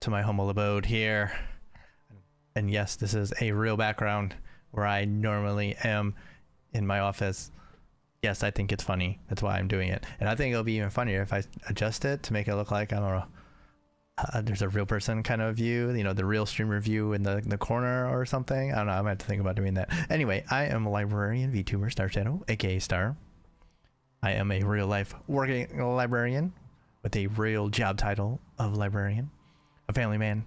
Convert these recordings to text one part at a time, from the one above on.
to my humble abode here. And yes, this is a real background where I normally am in my office. Yes, I think it's funny. That's why I'm doing it. And I think it'll be even funnier if I adjust it to make it look like, I don't know, there's a real person kind of view, you know, the real streamer view in the corner or something. I don't know. I might have to think about doing that. Anyway, I am a librarian, VTuber, Star Shadow, aka Star. I am a real life working librarian with a real job title of librarian, a family man.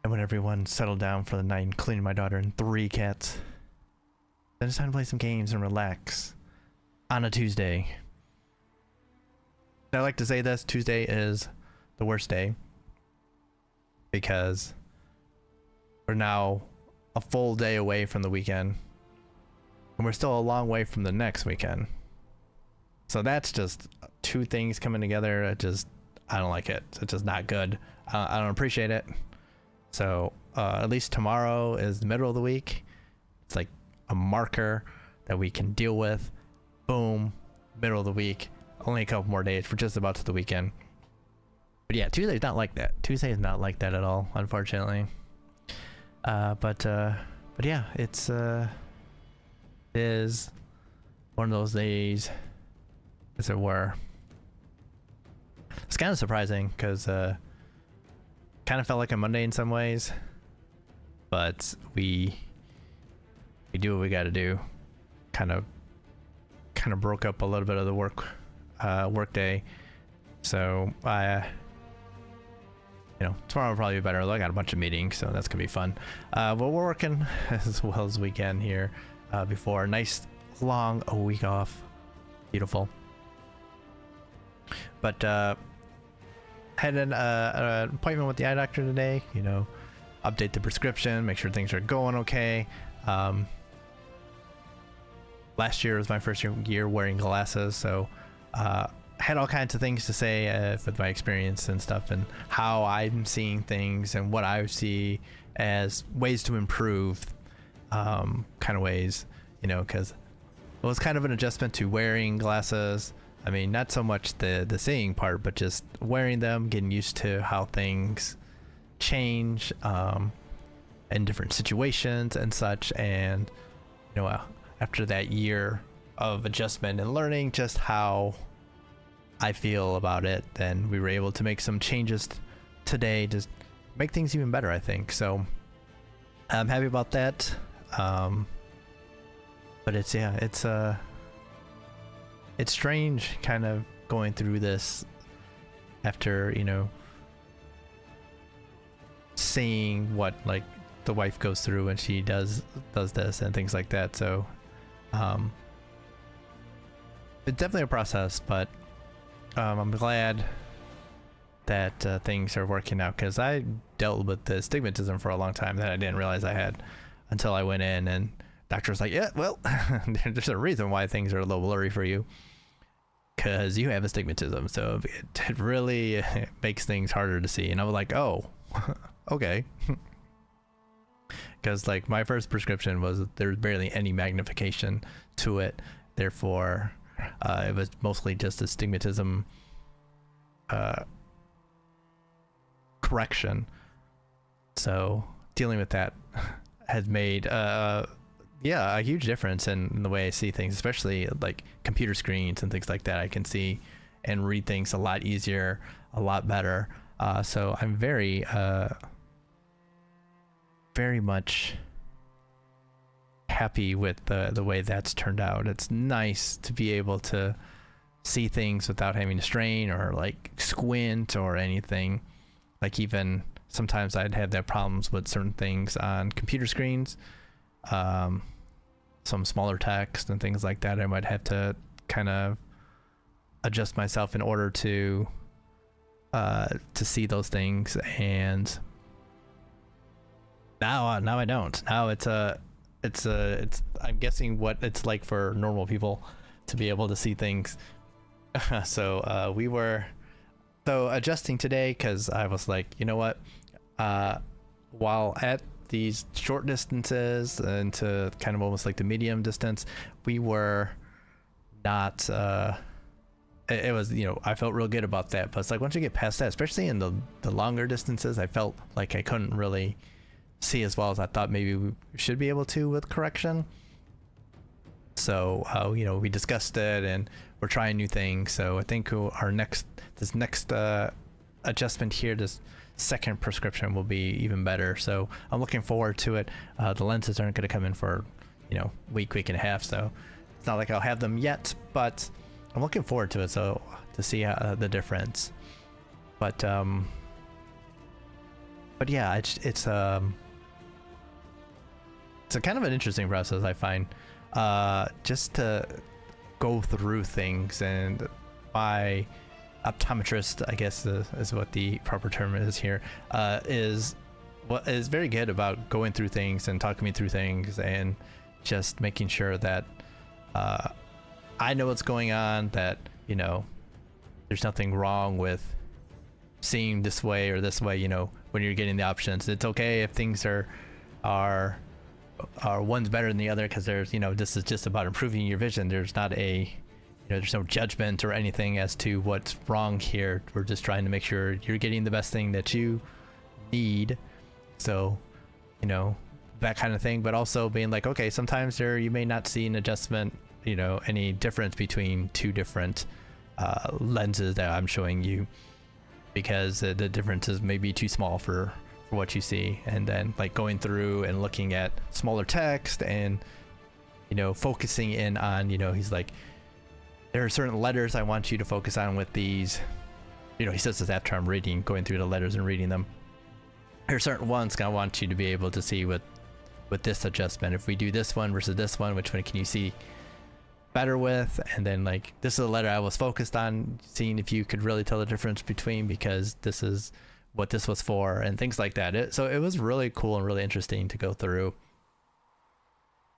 And when everyone settled down for the night, including my daughter and 3 cats, then it's time to play some games and relax on a Tuesday. I like to say this, Tuesday is the worst day because we're now a full day away from the weekend and we're still a long way from the next weekend. So that's just 2 things coming together. I don't like it. It's just not good. I don't appreciate it. So at least tomorrow is the middle of the week. It's like a marker that we can deal with. Boom, middle of the week. Only a couple more days. We're just about to the weekend. But yeah, Tuesday's not like that. Tuesday is not like that at all, unfortunately. But yeah, it is one of those days, as it were. It's kind of surprising because kind of felt like a Monday in some ways, but we do what we got to do. Kind of broke up a little bit of the work day, so tomorrow will probably be better. I got a bunch of meetings, so that's gonna be fun. But we're working as well as we can here before a nice long week off. Beautiful. But had an appointment with the eye doctor today. You know, update the prescription, make sure things are going okay. Last year was my first year wearing glasses, so had all kinds of things to say with my experience and stuff, and how I'm seeing things and what I see as ways to improve, kind of ways, you know, because it was kind of an adjustment to wearing glasses. I mean, not so much the seeing part, but just wearing them, getting used to how things change in different situations and such. And, you know, after that year of adjustment and learning just how I feel about it, then we were able to make some changes today to make things even better, I think. So I'm happy about that. But it's strange kind of going through this after, you know, seeing what like the wife goes through when she does this and things like that. So it's definitely a process, but I'm glad that things are working out, because I dealt with the stigmatism for a long time that I didn't realize I had until I went in, and doctor was like, yeah, well, there's a reason why things are a little blurry for you, because you have astigmatism, so it really makes things harder to see. And I was like, oh, okay. Because like my first prescription was there's barely any magnification to it, therefore it was mostly just astigmatism correction. So dealing with that has made a huge difference in the way I see things, especially like computer screens and things like that. I can see and read things a lot easier, a lot better. So I'm very much happy with the way that's turned out. It's nice to be able to see things without having to strain or like squint or anything. Like even sometimes I'd have that problems with certain things on computer screens, some smaller text and things like that. I might have to kind of adjust myself in order to see those things, and now I don't. Now it's I'm guessing what it's like for normal people to be able to see things. So we were adjusting today, because I was like, you know what, while at these short distances and to kind of almost like the medium distance, we were not it was, you know, I felt real good about that. But it's like once you get past that, especially in the longer distances, I felt like I couldn't really see as well as I thought maybe we should be able to with correction. So you know, we discussed it and we're trying new things. So I think our next adjustment here, this second prescription, will be even better. So I'm looking forward to it. The lenses aren't going to come in for, you know, week and a half, so it's not like I'll have them yet, but I'm looking forward to it, so to see the difference. But yeah, it's a kind of an interesting process, I find, just to go through things. And my optometrist, I guess is what the proper term is here, is very good about going through things and talking me through things and just making sure that I know what's going on, that, you know, there's nothing wrong with seeing this way or this way, you know, when you're getting the options. It's okay if things are one's better than the other, because there's, you know, this is just about improving your vision. There's not a, you know, there's no judgment or anything as to what's wrong here. We're just trying to make sure you're getting the best thing that you need. So, you know, that kind of thing. But also being like, okay, sometimes you may not see an adjustment, you know, any difference between two different lenses that I'm showing you, because the differences may be too small for what you see. And then like going through and looking at smaller text and, you know, focusing in on, you know, he's like, there are certain letters I want you to focus on with these, you know, he says this after I'm going through the letters and reading them. There are certain ones I want you to be able to see with this adjustment. If we do this one versus this one, which one can you see better with? And then like, this is a letter I was focused on seeing if you could really tell the difference between, because this is what this was for, and things like that. So it was really cool and really interesting to go through.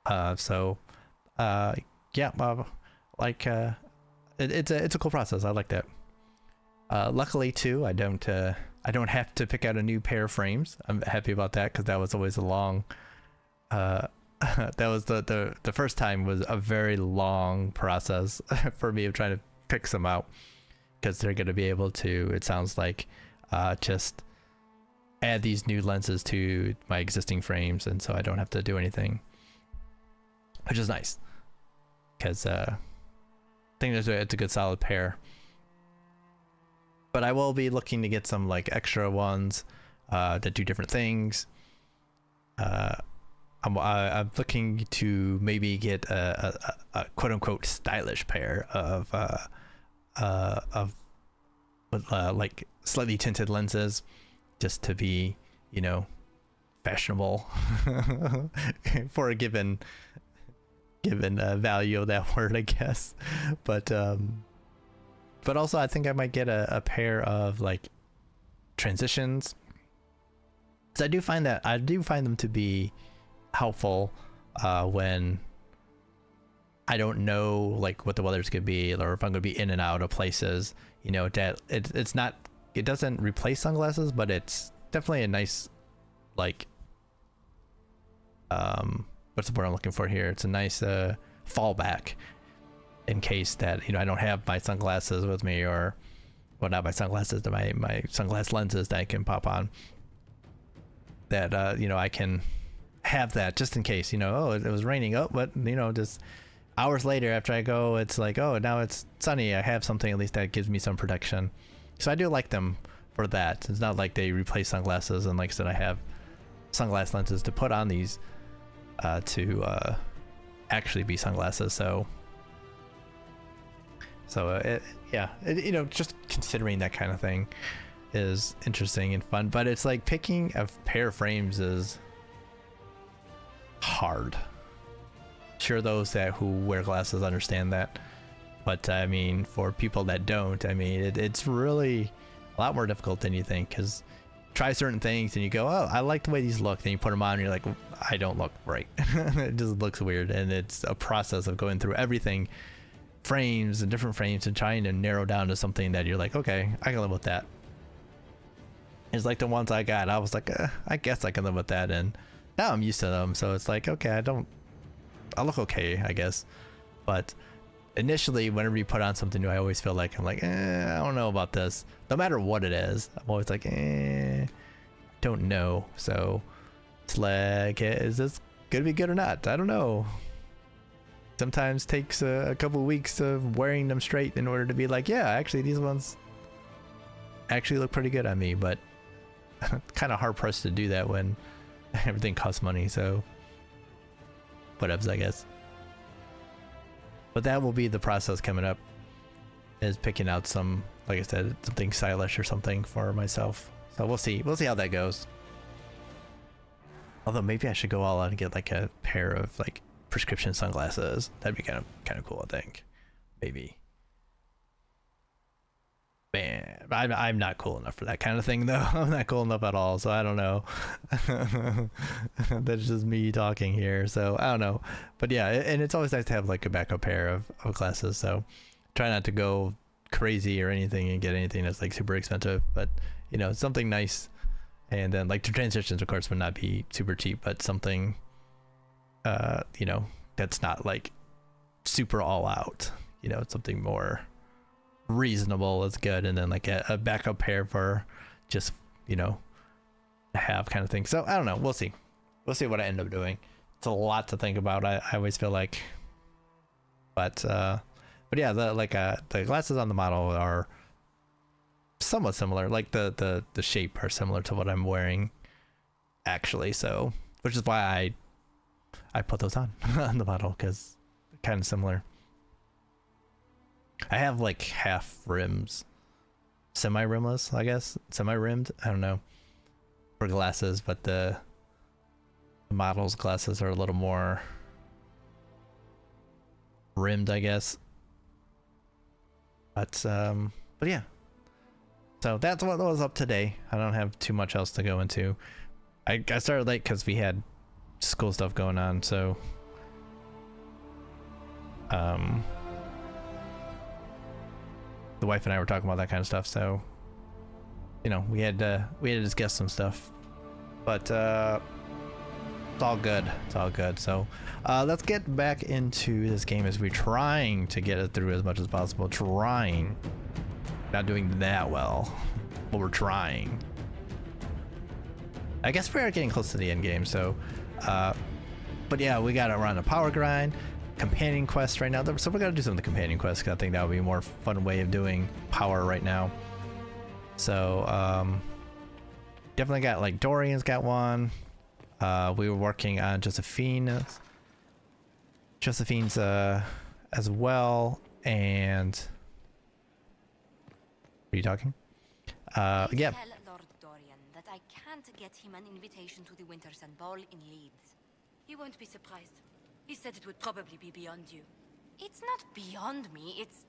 Yeah, like it's a cool process. I like that. Luckily too, I don't have to pick out a new pair of frames. I'm happy about that, because that was always a long that was the first time was a very long process for me of trying to pick some out, because they're going to be able to, it sounds like, just add these new lenses to my existing frames, and so I don't have to do anything, which is nice, because I think it's a good solid pair. But I will be looking to get some like extra ones that do different things. I'm looking to maybe get a quote unquote stylish pair of like slightly tinted lenses, just to be, you know, fashionable for a given value of that word, I guess. But also I think I might get a pair of like transitions. So I do find them to be helpful when I don't know like what the weather's gonna be, or if I'm gonna be in and out of places, you know, that it doesn't replace sunglasses, but it's definitely a nice, like, what's the word I'm looking for here? It's a nice fallback in case that, you know, I don't have my sunglasses with me, or, well, not my sunglasses, my sunglass lenses that I can pop on, that you know, I can have that just in case, you know, oh, it was raining, oh, but, you know, just hours later after I go, it's like, oh, now it's sunny, I have something at least that gives me some protection. So I do like them for that. It's not like they replace sunglasses, and like I said, I have sunglass lenses to put on these to actually be sunglasses. So you know, just considering that kind of thing is interesting and fun. But it's like picking a pair of frames is hard. Sure, those who wear glasses understand that, but I mean, for people that don't, I mean, it's really a lot more difficult than you think, because try certain things and you go, oh, I like the way these look, then you put them on and you're like, I don't look right. It just looks weird. And it's a process of going through everything, frames and different frames, and trying to narrow down to something that you're like, okay, I can live with that. It's like the ones I got, I was like, I guess I can live with that, and now I'm used to them, so it's like, okay, I look okay, I guess. But initially, whenever you put on something new, I always feel like I'm like, I don't know about this. No matter what it is, I'm always like, don't know. So it's like, is this gonna be good or not? I don't know. Sometimes takes a couple of weeks of wearing them straight in order to be like, yeah, actually these ones actually look pretty good on me, but kind of hard pressed to do that when everything costs money. So whatevs, I guess. But that will be the process coming up, is picking out some, like I said, something stylish or something for myself. So we'll see how that goes. Although maybe I should go all out and get like a pair of like prescription sunglasses. That'd be kind of cool, I think. Maybe. Man, I'm not cool enough for that kind of thing though. I'm not cool enough at all, so I don't know. That's just me talking here, so I don't know. But yeah, and it's always nice to have like a backup pair of glasses, so try not to go crazy or anything and get anything that's like super expensive, but you know, something nice. And then like the transitions of course would not be super cheap, but something you know, that's not like super all out, you know, something more reasonable is good. And then like a backup pair for just, you know, have kind of thing. So I don't know, we'll see what I end up doing. It's a lot to think about, I always feel like, but yeah, the glasses on the model are somewhat similar, like the shape are similar to what I'm wearing actually, so which is why I put those on on the model, because kind of similar. I have like half rims, semi-rimless, I guess, semi-rimmed, I don't know, for glasses, but the model's glasses are a little more rimmed, I guess. But yeah, so that's what was up today. I don't have too much else to go into. I started late because we had school stuff going on, so the wife and I were talking about that kind of stuff, so you know, we had to discuss some stuff, but it's all good, so let's get back into this game as we're trying to get it through as much as possible. Not doing that well, but we're trying. I guess we are getting close to the end game, so but yeah, we gotta run a power grind, companion quest right now, so we gotta do some of the companion quests, because I think that would be a more fun way of doing power right now. So definitely got like Dorian's got one. We were working on Josephine's as well. And are you talking? Yeah. Tell Lord Dorian that I can't get him an invitation to the Winter Sun Ball in Leeds. He won't be surprised. He said it would probably be beyond you. It's not beyond me, it's...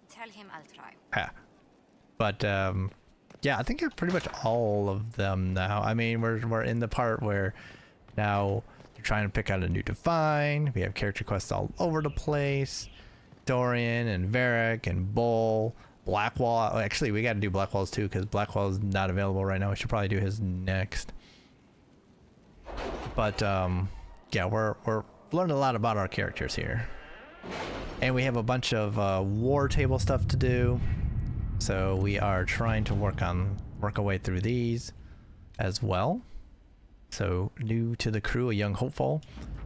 Tell him I'll try. Ha. But yeah, I think pretty much all of them now. I mean, we're in the part where now you're trying to pick out a new divine. We have character quests all over the place. Dorian and Varric and Bull, Blackwall. Actually, we got to do Blackwall's too, because Blackwall is not available right now. We should probably do his next. But yeah, we're learning a lot about our characters here, and we have a bunch of war table stuff to do. So we are trying to work our way through these as well. So new to the crew, a young hopeful.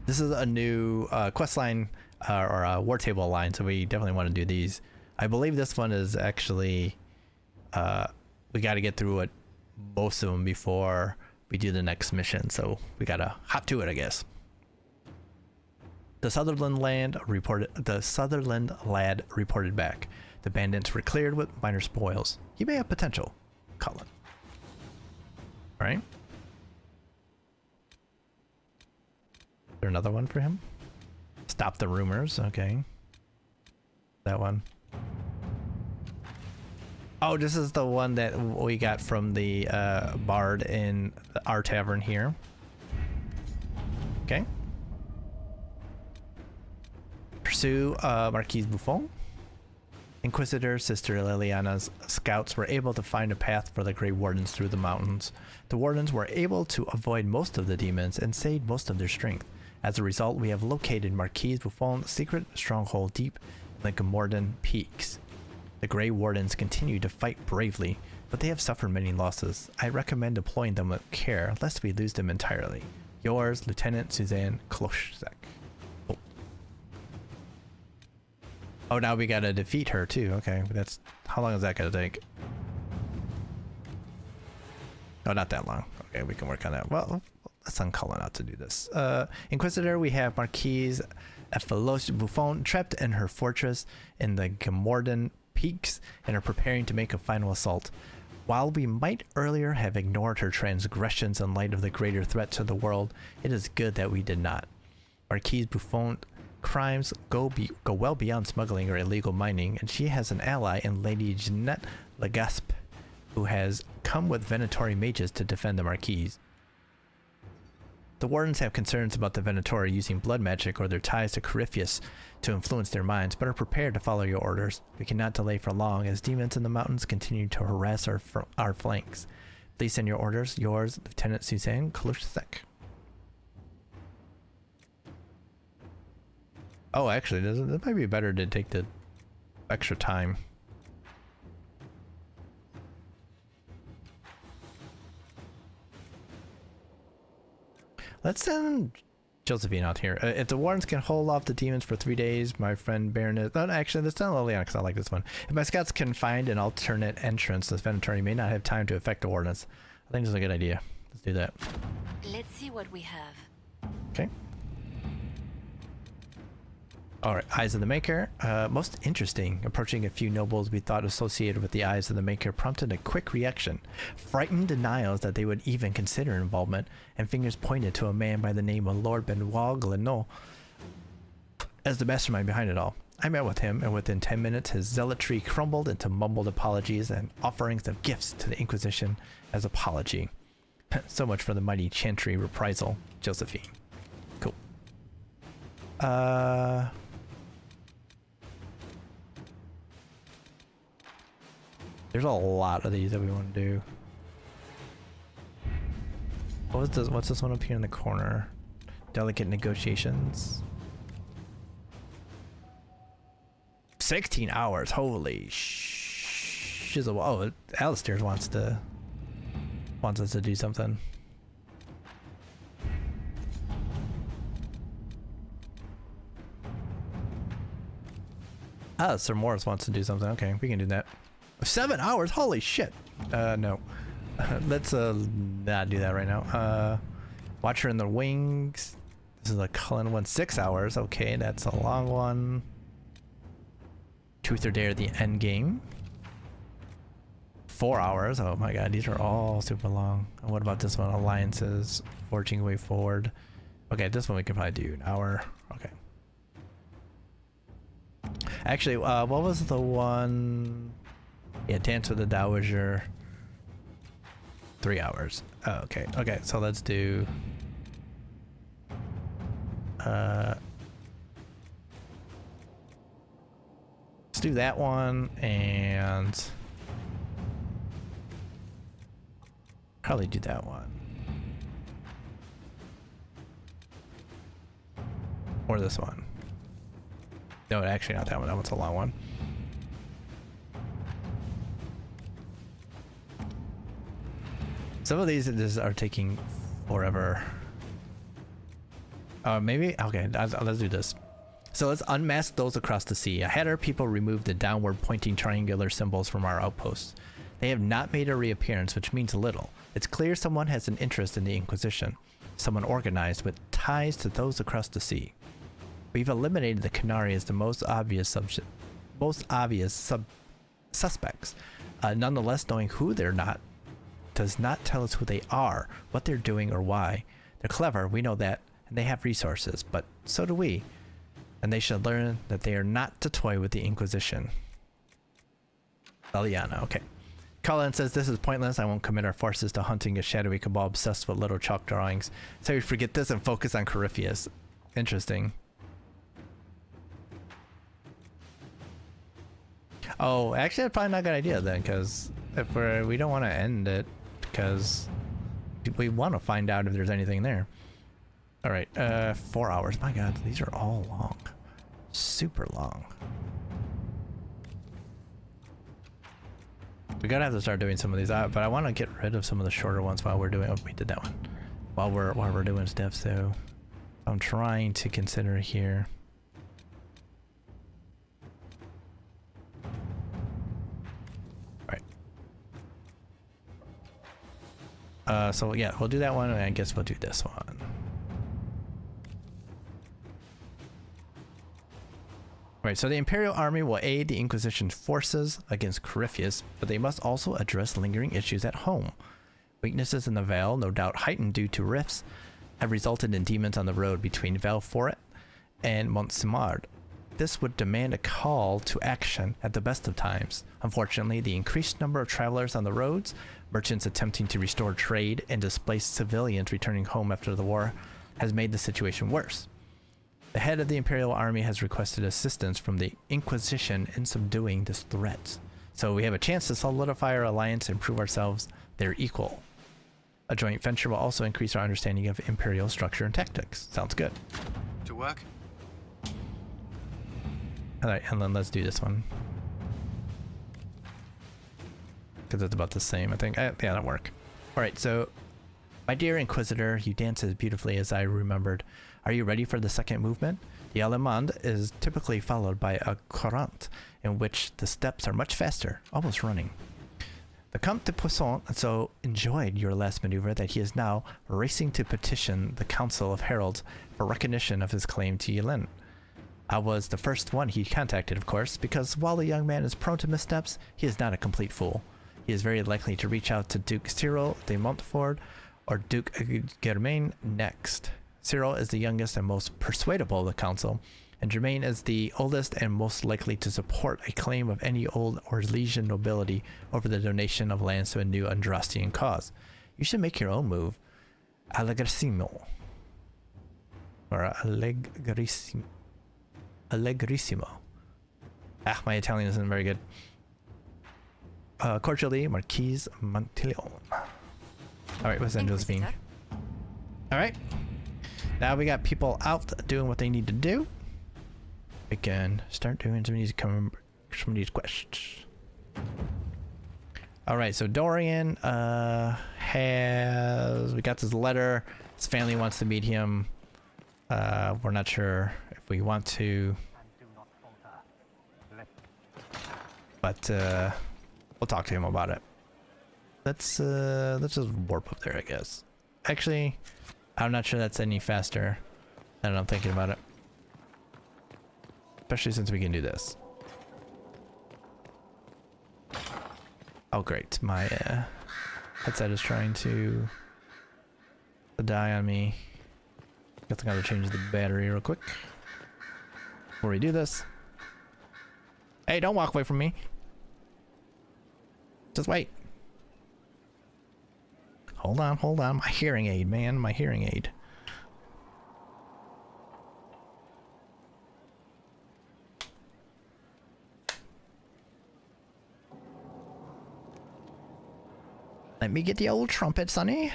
This is a new quest line or a war table line, so we definitely want to do these. I believe this one is actually we got to get through it, most of them, before we do the next mission. So we gotta hop to it, I guess. The Sutherland lad reported back. The bandits were cleared with minor spoils. He may have potential, Cullen. All right. Is there another one for him? Stop the rumors. Okay. That one. Oh, this is the one that we got from the bard in our tavern here. Okay. Pursue Marquise Buffon. Inquisitor Sister Liliana's scouts were able to find a path for the Grey Wardens through the mountains. The Wardens were able to avoid most of the demons and saved most of their strength. As a result, we have located Marquise Buffon's secret stronghold deep in the Gomordan Peaks. The Grey Wardens continue to fight bravely, but they have suffered many losses. I recommend deploying them with care, lest we lose them entirely. Yours, Lieutenant Suzanne Kloschek. Oh. Oh, now we gotta defeat her too. Okay, that's how long is that gonna take? Oh, not that long. Okay, we can work on that. Well, let's send Cullen out to do this. Inquisitor, we have Marquise Ephilos Buffon trapped in her fortress in the Gomordan Peaks and are preparing to make a final assault. While we might earlier have ignored her transgressions in light of the greater threat to the world, it is good that we did not. Marquise Buffon crimes go well beyond smuggling or illegal mining, and she has an ally in Lady Jeanette Legaspe, who has come with Venatori mages to defend the Marquise. The Wardens have concerns about the Venatori using blood magic or their ties to Corypheus to influence their minds, but are prepared to follow your orders. We cannot delay for long, as demons in the mountains continue to harass our flanks. Please send your orders. Yours, Lieutenant Suzanne Kloschek. Oh, actually, it might be better to take the extra time. Let's send Josephine out here. If the Wardens can hold off the demons for 3 days, my friend Baroness... No, actually, let's send Liliana because I like this one. If my scouts can find an alternate entrance, the Venatori may not have time to affect the Wardens. I think this is a good idea. Let's do that. Let's see what we have. Okay. Alright, Eyes of the Maker. Most interesting. Approaching a few nobles we thought associated with the Eyes of the Maker prompted a quick reaction. Frightened denials that they would even consider involvement, and fingers pointed to a man by the name of Lord Benoit Glenot as the mastermind behind it all. I met with him, and within 10 minutes his zealotry crumbled into mumbled apologies and offerings of gifts to the Inquisition as apology. So much for the mighty Chantry reprisal, Josephine. Cool. There's a lot of these that we want to do. What's this one up here in the corner? Delicate negotiations. 16 hours. Holy shizzle. Oh, Alistair wants us to do something. Ah, Sir Morris wants to do something. Okay, we can do that. 7 hours? Holy shit. No. Let's not do that right now. Watcher in the Wings. This is a Cullen one. 6 hours. Okay, that's a long one. Truth or Dare, the end game. 4 hours. Oh my god, these are all super long. And what about this one? Alliances, Forging Way Forward. Okay, this one we can probably do an hour. Okay. Actually, what was the one? Yeah, Dance with the Dowager. 3 hours. Oh, okay. Okay, so let's do... let's do that one, and... probably do that one. Or this one. No, actually not that one. That one's a long one. Some of these just are taking forever. Maybe? Okay, let's do this. So let's unmask those across the sea. I had our people remove the downward pointing triangular symbols from our outposts. They have not made a reappearance, which means little. It's clear someone has an interest in the Inquisition. Someone organized with ties to those across the sea. We've eliminated the Canary as the most obvious suspects. Nonetheless, knowing who they're not does not tell us who they are, what they're doing, or why. They're clever, we know that, and they have resources, but so do we. And they should learn that they are not to toy with the Inquisition. Liliana, okay. Cullen says this is pointless. I won't commit our forces to hunting a shadowy cabal obsessed with little chalk drawings. So we forget this and focus on Corypheus. Interesting. Oh, actually, that's probably not a good idea then, because if we don't want to end it, because we want to find out if there's anything there. All right, 4 hours. My God, these are all long, super long. We gotta have to start doing some of these, but I want to get rid of some of the shorter ones while we're doing. Oh, we did that one. While we're doing stuff, so I'm trying to consider here. Right. So yeah, we'll do that one, and I guess we'll do this one. Right, so the Imperial Army will aid the Inquisition forces against Corypheus, but they must also address lingering issues at home. Weaknesses in the Veil, no doubt heightened due to rifts, have resulted in demons on the road between Veilguard and Montsimard. This would demand a call to action at the best of times. Unfortunately, the increased number of travelers on the roads, merchants attempting to restore trade, and displaced civilians returning home after the war has made the situation worse. The head of the Imperial Army has requested assistance from the Inquisition in subduing this threat. So we have a chance to solidify our alliance and prove ourselves their equal. A joint venture will also increase our understanding of Imperial structure and tactics. Sounds good. To work? Alright, and then let's do this one. Because it's about the same, I think. Yeah, that'll work. Alright, so my dear Inquisitor, you dance as beautifully as I remembered. Are you ready for the second movement? The Allemande is typically followed by a courant, in which the steps are much faster, almost running. The Comte de Poisson so enjoyed your last maneuver that he is now racing to petition the Council of Heralds for recognition of his claim to Yulin. I was the first one he contacted, of course, because while the young man is prone to missteps, he is not a complete fool. He is very likely to reach out to Duke Cyril de Montfort or Duke Germain next. Cyril is the youngest and most persuadable of the council, and Germain is the oldest and most likely to support a claim of any old Orlesian nobility over the donation of lands to a new Andrastian cause. You should make your own move. Allegrissimo. Or Allegrissimo. Allegrissimo. Ah, my Italian isn't very good. Cordially, Marquise Montilion. Alright, what's that, Josephine? Alright. Now we got people out doing what they need to do. We can start doing some of these quests. Alright, so Dorian we got this letter. His family wants to meet him. We're not sure if we want to, but we'll talk to him about it. Let's just warp up there, I guess. Actually, I'm not sure that's any faster than I'm thinking about it. Especially since we can do this. Oh great, my headset is trying to die on me. Guess I gotta change the battery real quick before we do this. Hey, don't walk away from me. Just wait. Hold on. My hearing aid, man. My hearing aid. Let me get the old trumpet, Sonny.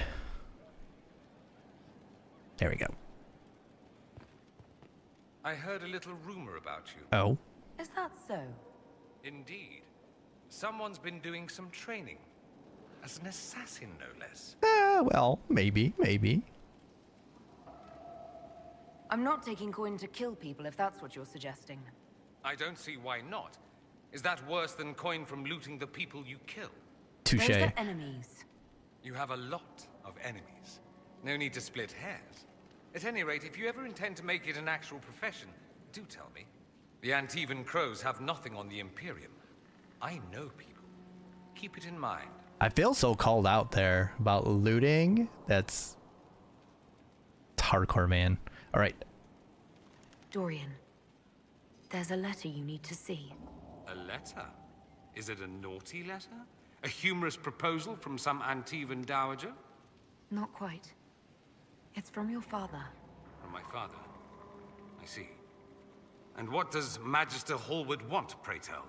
There we go. I heard a little rumor about you. Oh. Is that so? Indeed. Someone's been doing some training. As an assassin, no less. Well, maybe. I'm not taking coin to kill people, if that's what you're suggesting. I don't see why not. Is that worse than coin from looting the people you kill? Touche. Those are enemies. You have a lot of enemies. No need to split hairs. At any rate, if you ever intend to make it an actual profession, do tell me. The Antivan Crows have nothing on the Imperium. I know people. Keep it in mind. I feel so called out there about looting. It's hardcore, man. All right. Dorian, there's a letter you need to see. A letter? Is it a naughty letter? A humorous proposal from some Antivan dowager? Not quite. It's from your father. From my father? I see. And what does Magister Hallward want, pray tell?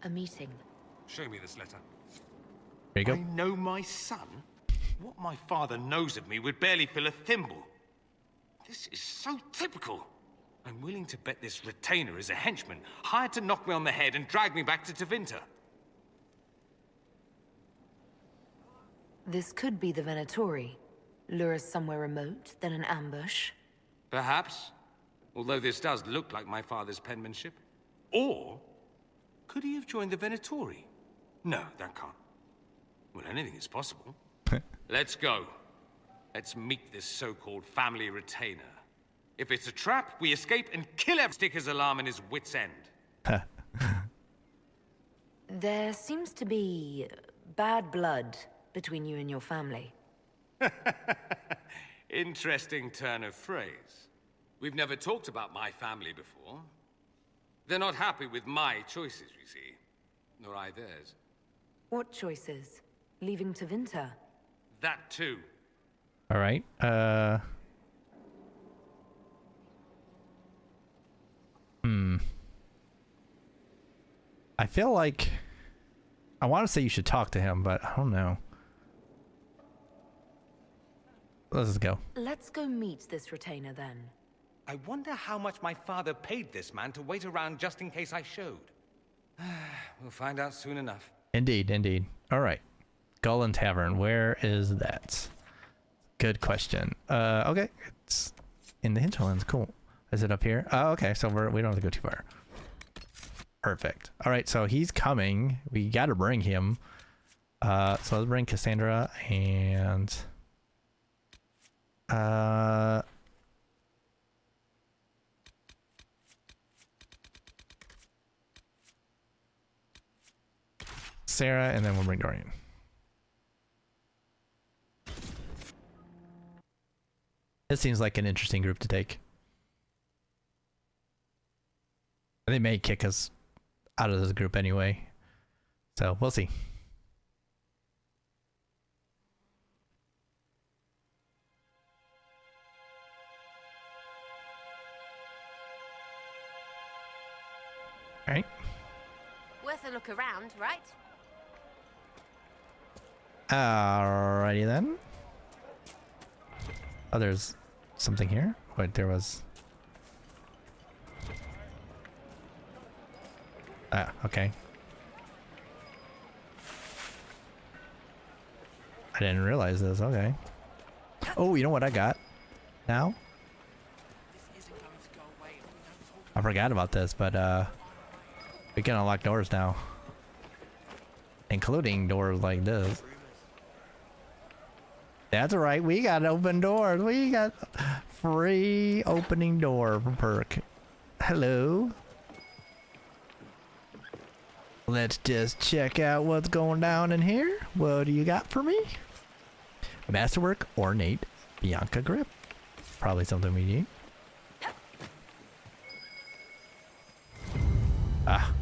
A meeting. Show me this letter. There you go. I know my son? What my father knows of me would barely fill a thimble. this is so typical. I'm willing to bet this retainer is a henchman, hired to knock me on the head and drag me back to Tevinter. This could be the Venatori. Lure us somewhere remote, then an ambush. Perhaps. Although this does look like my father's penmanship. Or, could he have joined the Venatori? No, that can't. Well, anything is possible. Let's go. Let's meet this so-called family retainer. If it's a trap, we escape and kill every sticker's alarm in his wit's end. There seems to be bad blood between you and your family. Interesting turn of phrase. We've never talked about my family before. They're not happy with my choices, you see. Nor I theirs. What choices? Leaving Tevinter? That too. All right. I feel like I want to say you should talk to him, but I don't know. Let's go. Let's go meet this retainer then. I wonder how much my father paid this man to wait around just in case I showed. We'll find out soon enough. Indeed, indeed. All right. Gullin Tavern, where is that? Good question. Okay, it's in the hinterlands. Cool. Is it up here? Oh, okay. So we don't have to go too far. Perfect. All right, so he's coming. We got to bring him. So let's bring Cassandra and Sarah, and then we'll bring Dorian. This seems like an interesting group to take. They may kick us out of this group anyway, so we'll see. All right. Worth a look around, right? Alrighty then. Oh, there's something here. Wait, there was. Ah, okay. I didn't realize this. Okay. Oh, you know what I got now? I forgot about this, but we can unlock doors now, including doors like this. That's right, we got open doors. We got free opening door perk. Hello. Let's just check out what's going down in here. What do you got for me? Masterwork Ornate Bianca Grip. Probably something we need. Ah.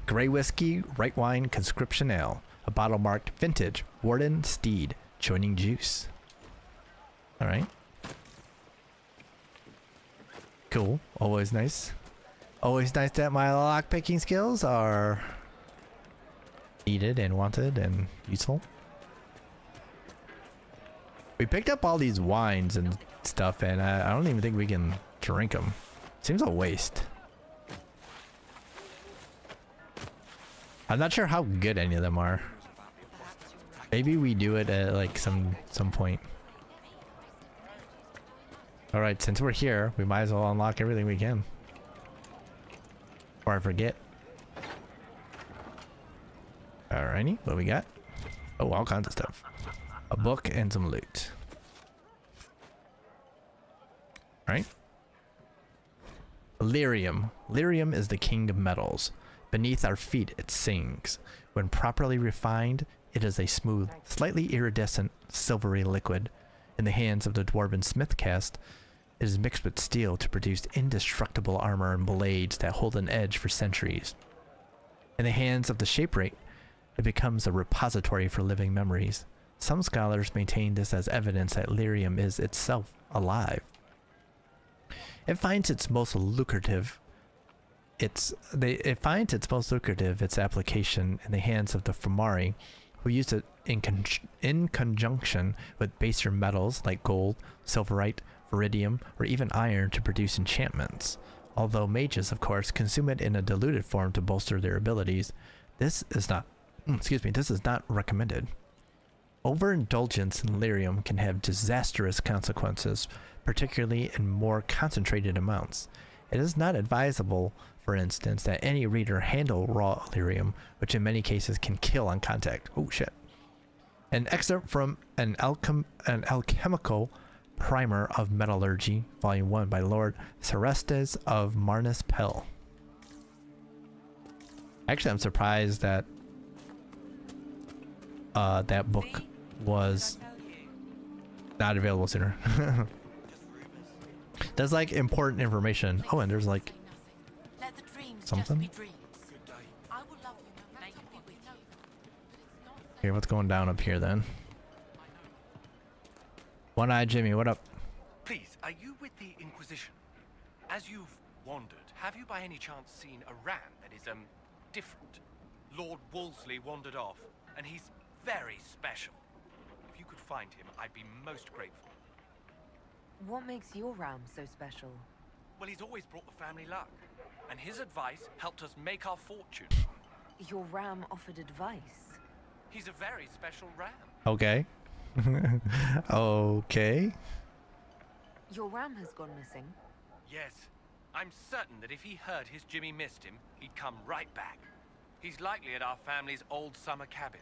Grey Whiskey, White Wine, Conscription Ale. A bottle marked Vintage, Warden, Steed, Joining Juice. Alright. Cool. Always nice. Always nice that my lockpicking skills are needed and wanted and useful. We picked up all these wines and stuff, and I don't even think we can drink them. Seems a waste. I'm not sure how good any of them are. Maybe we do it at like some point. All right, since we're here, we might as well unlock everything we can. Or I forget. Alrighty, what we got? Oh, all kinds of stuff. A book and some loot. Right? Lyrium. Lyrium is the king of metals. Beneath our feet it sings. When properly refined, it is a smooth, slightly iridescent, silvery liquid. In the hands of the dwarven smith caste, it is mixed with steel to produce indestructible armor and blades that hold an edge for centuries. In the hands of the shapewright, it becomes a repository for living memories. Some scholars maintain this as evidence that lyrium is itself alive. It finds its most lucrative its application in the hands of the Fomari, who used it in conjunction with baser metals like gold, silverite, iridium, or even iron to produce enchantments. Although mages, of course, consume it in a diluted form to bolster their abilities, this is not recommended. Overindulgence in lyrium can have disastrous consequences, particularly in more concentrated amounts. It is not advisable, for instance, that any reader handle raw lyrium, which in many cases can kill on contact. Oh shit. An excerpt from an alchemical primer of metallurgy, volume 1 by Lord Serestes of Marnus Pell. Actually, I'm surprised that that book was not available sooner. There's like important information. Oh, and there's like something. Okay, what's going down up here then? One-eyed Jimmy, what up? Please, are you with the Inquisition? As you've wandered, have you by any chance seen a ram that is, different? Lord Wolseley wandered off, and he's very special. If you could find him, I'd be most grateful. What makes your ram so special? Well, he's always brought the family luck, and his advice helped us make our fortune. Your ram offered advice? He's a very special ram. Okay. Okay. Your ram has gone missing? Yes. I'm certain that if he heard his Jimmy missed him, he'd come right back. He's likely at our family's old summer cabin.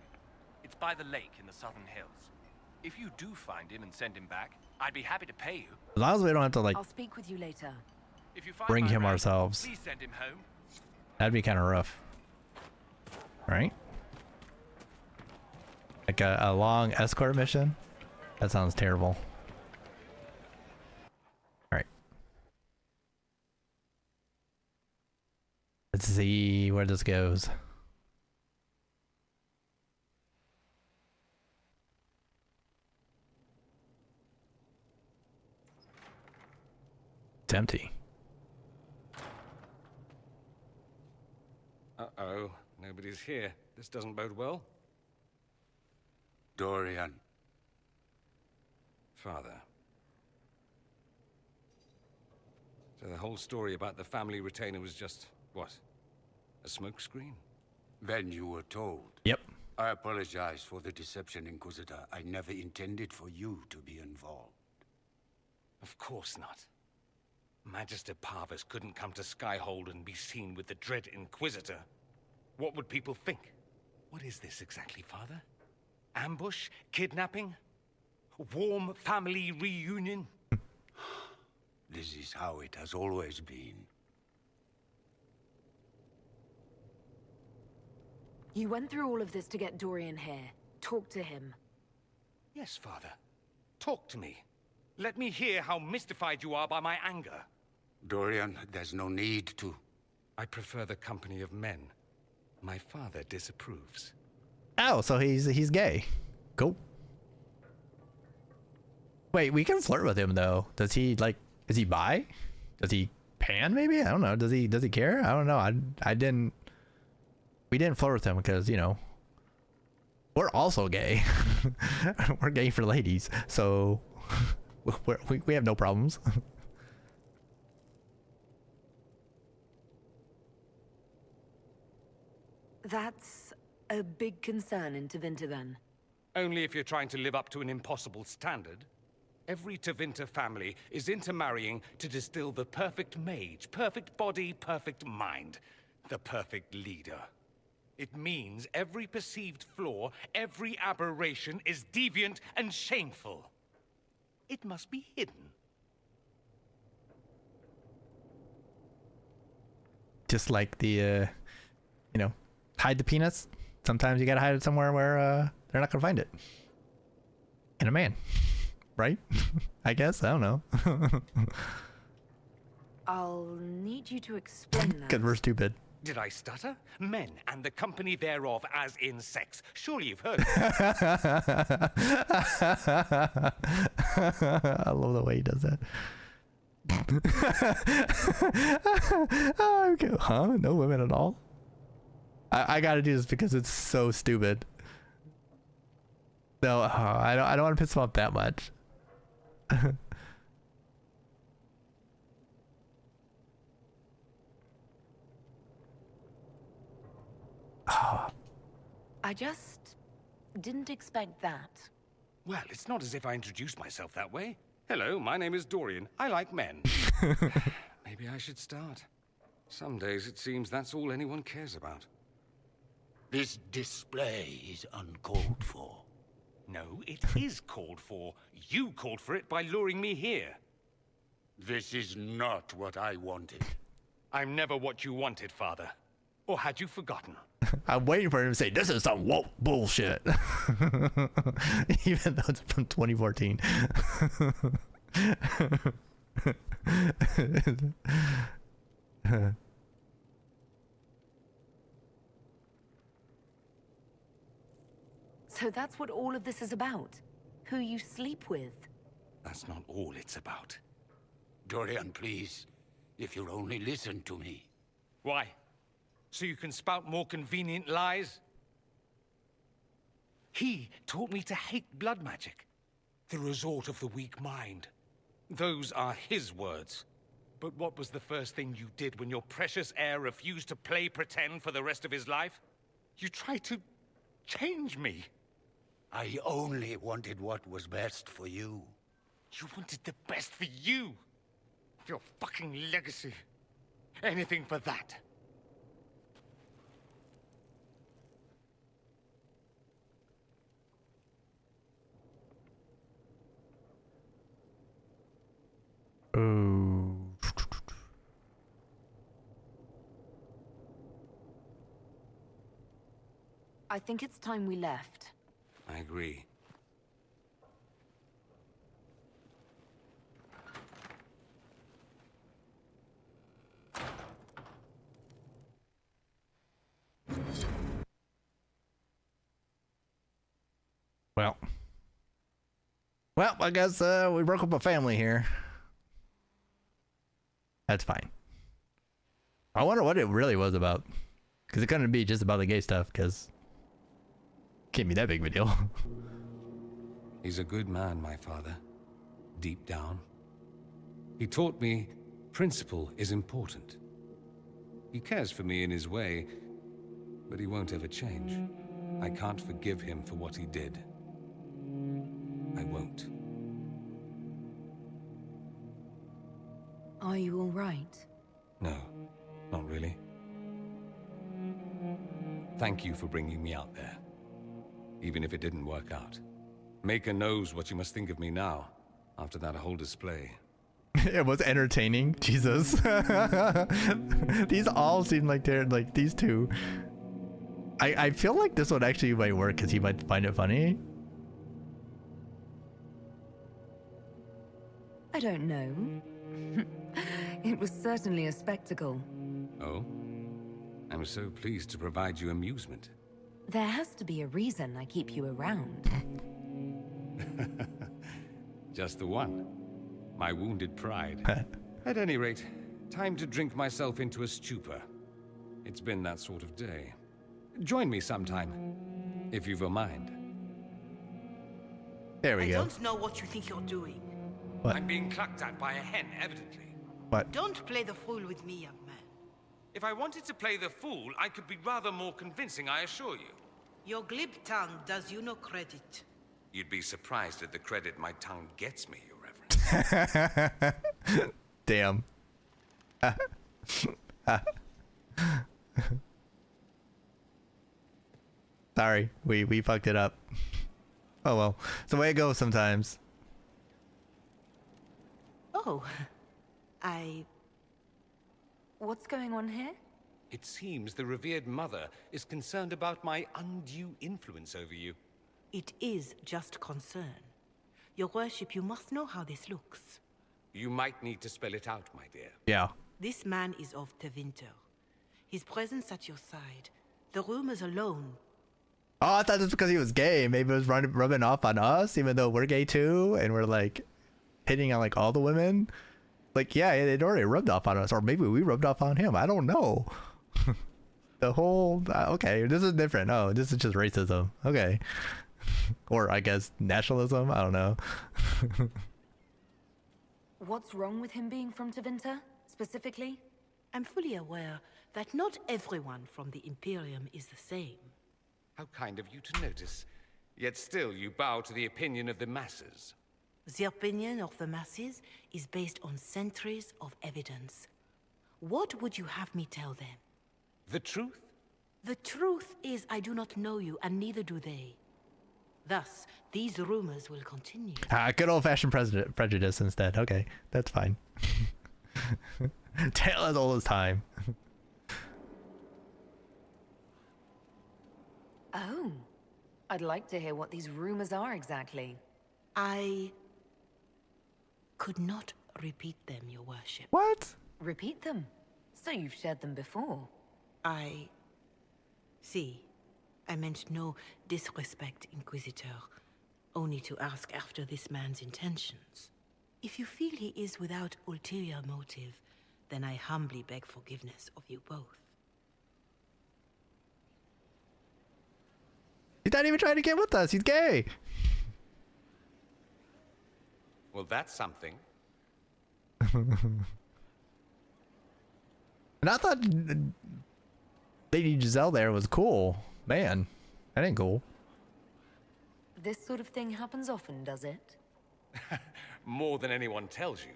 It's by the lake in the southern hills. If you do find him and send him back, I'd be happy to pay you. As long as we don't have to like I'll speak with you later. If you find bring my him ram, ourselves. please send him home. That'd be kind of rough. Right? Like a long escort mission? That sounds terrible. Alright. Let's see where this goes. It's empty. Uh-oh. Nobody's here. This doesn't bode well. Dorian. Father. So the whole story about the family retainer was just, what? A smokescreen? Then you were told. Yep. I apologize for the deception, Inquisitor. I never intended for you to be involved. Of course not. Magister Parvus couldn't come to Skyhold and be seen with the dread Inquisitor. What would people think? What is this exactly, Father? Ambush? Kidnapping? Warm family reunion? This is how it has always been. You went through all of this to get Dorian here. Talk to him. Yes, Father. Talk to me. Let me hear how mystified you are by my anger. Dorian, there's no need to. I prefer the company of men. My father disapproves. Oh, so he's gay. Cool. Wait, we can flirt with him though. Does he like? Is he bi? Does he pan? Maybe I don't know. Does he care? I don't know. I didn't. We didn't flirt with him because you know. We're also gay. We're gay for ladies, so we have no problems. That's a big concern in Tevinter then. Only if you're trying to live up to an impossible standard. Every Tevinter family is intermarrying to distill the perfect mage, perfect body, perfect mind, the perfect leader. It means every perceived flaw, every aberration is deviant and shameful. It must be hidden. Just like the, you know, hide the peanuts. Sometimes you gotta hide it somewhere where they're not gonna find it. In a man, right? I guess, I don't know. I'll need you to explain that. Because we're stupid. Did I stutter? Men and the company thereof as in sex. Surely you've heard of it. I love the way he does that. Oh, okay. Huh? No women at all? I gotta do this because it's so stupid. No, I don't want to piss him off that much. I just didn't expect that. Well, it's not as if I introduced myself that way. Hello, my name is Dorian. I like men. Maybe I should start. Some days it seems that's all anyone cares about. This display is uncalled for. No, it is called for. You called for it by luring me here. This is not what I wanted. I'm never what you wanted, Father. Or had you forgotten? I'm waiting for him to say, this is some woke bullshit. Even though it's from 2014. So that's what all of this is about? Who you sleep with? That's not all it's about. Dorian, please. If you'll only listen to me. Why? So you can spout more convenient lies? He taught me to hate blood magic. The resort of the weak mind. Those are his words. But what was the first thing you did when your precious heir refused to play pretend for the rest of his life? You tried to change me. I only wanted what was best for you. You wanted the best for you. Your fucking legacy. Anything for that. Oh. I think it's time we left. I agree. Well, I guess we broke up a family here. That's fine. I wonder what it really was about. Because it couldn't be just about the gay stuff, because it can't be that big of a deal. He's a good man, my father. Deep down. He taught me principle is important. He cares for me in his way, but he won't ever change. I can't forgive him for what he did. I won't. Are you all right? No, not really. Thank you for bringing me out there. Even if it didn't work out. Maker knows what you must think of me now, after that whole display. It was entertaining. Jesus. These all seem like they're like these two. I feel like this one actually might work because he might find it funny. I don't know. It was certainly a spectacle. Oh? I'm so pleased to provide you amusement. There has to be a reason I keep you around. Just the one. My wounded pride. At any rate, time to drink myself into a stupor. It's been that sort of day. Join me sometime, if you've a mind. There we I go. don't know what you think you're doing. What? I'm being clucked at by a hen, evidently. What? Don't play the fool with me, young man. If I wanted to play the fool, I could be rather more convincing, I assure you. Your glib tongue does you no credit. You'd be surprised at the credit my tongue gets me, Your Reverence. Damn. Sorry, we fucked it up. Oh well, it's the way it goes sometimes. Oh, What's going on here? It seems the revered mother is concerned about my undue influence over you. it is just concern. Your worship, you must know how this looks. You might need to spell it out, my dear. Yeah. This man is of Tevinter. His presence at your side, the rumors alone. Oh, I thought it was because he was gay. Maybe it was rubbing off on us, even though we're gay too, and we're like hitting on like all the women. Like, yeah, it already rubbed off on us, or maybe we rubbed off on him. I don't know. The whole okay, this is different. Oh, this is just racism. Okay. Or I guess nationalism. I don't know. What's wrong with him being from Tevinter, specifically? I'm fully aware that not everyone from the Imperium is the same. How kind of you to notice. Yet still you bow to the opinion of the masses. The opinion of the masses is based on centuries of evidence. What would you have me tell them? The truth? The truth is I do not know you, and neither do they. Thus, these rumors will continue. Good old-fashioned prejudice instead. Okay, that's fine. Tale as old as time. Oh. I'd like to hear what these rumors are exactly. I could not repeat them, your worship. What? Repeat them. So you've shared them before. See, I meant no disrespect, Inquisitor. Only to ask after this man's intentions. If you feel he is without ulterior motive, then I humbly beg forgiveness of you both. He's not even trying to get with us. He's gay. Well, that's something. And I thought Lady Giselle there was cool. Man, that ain't cool. This sort of thing happens often, does it? More than anyone tells you.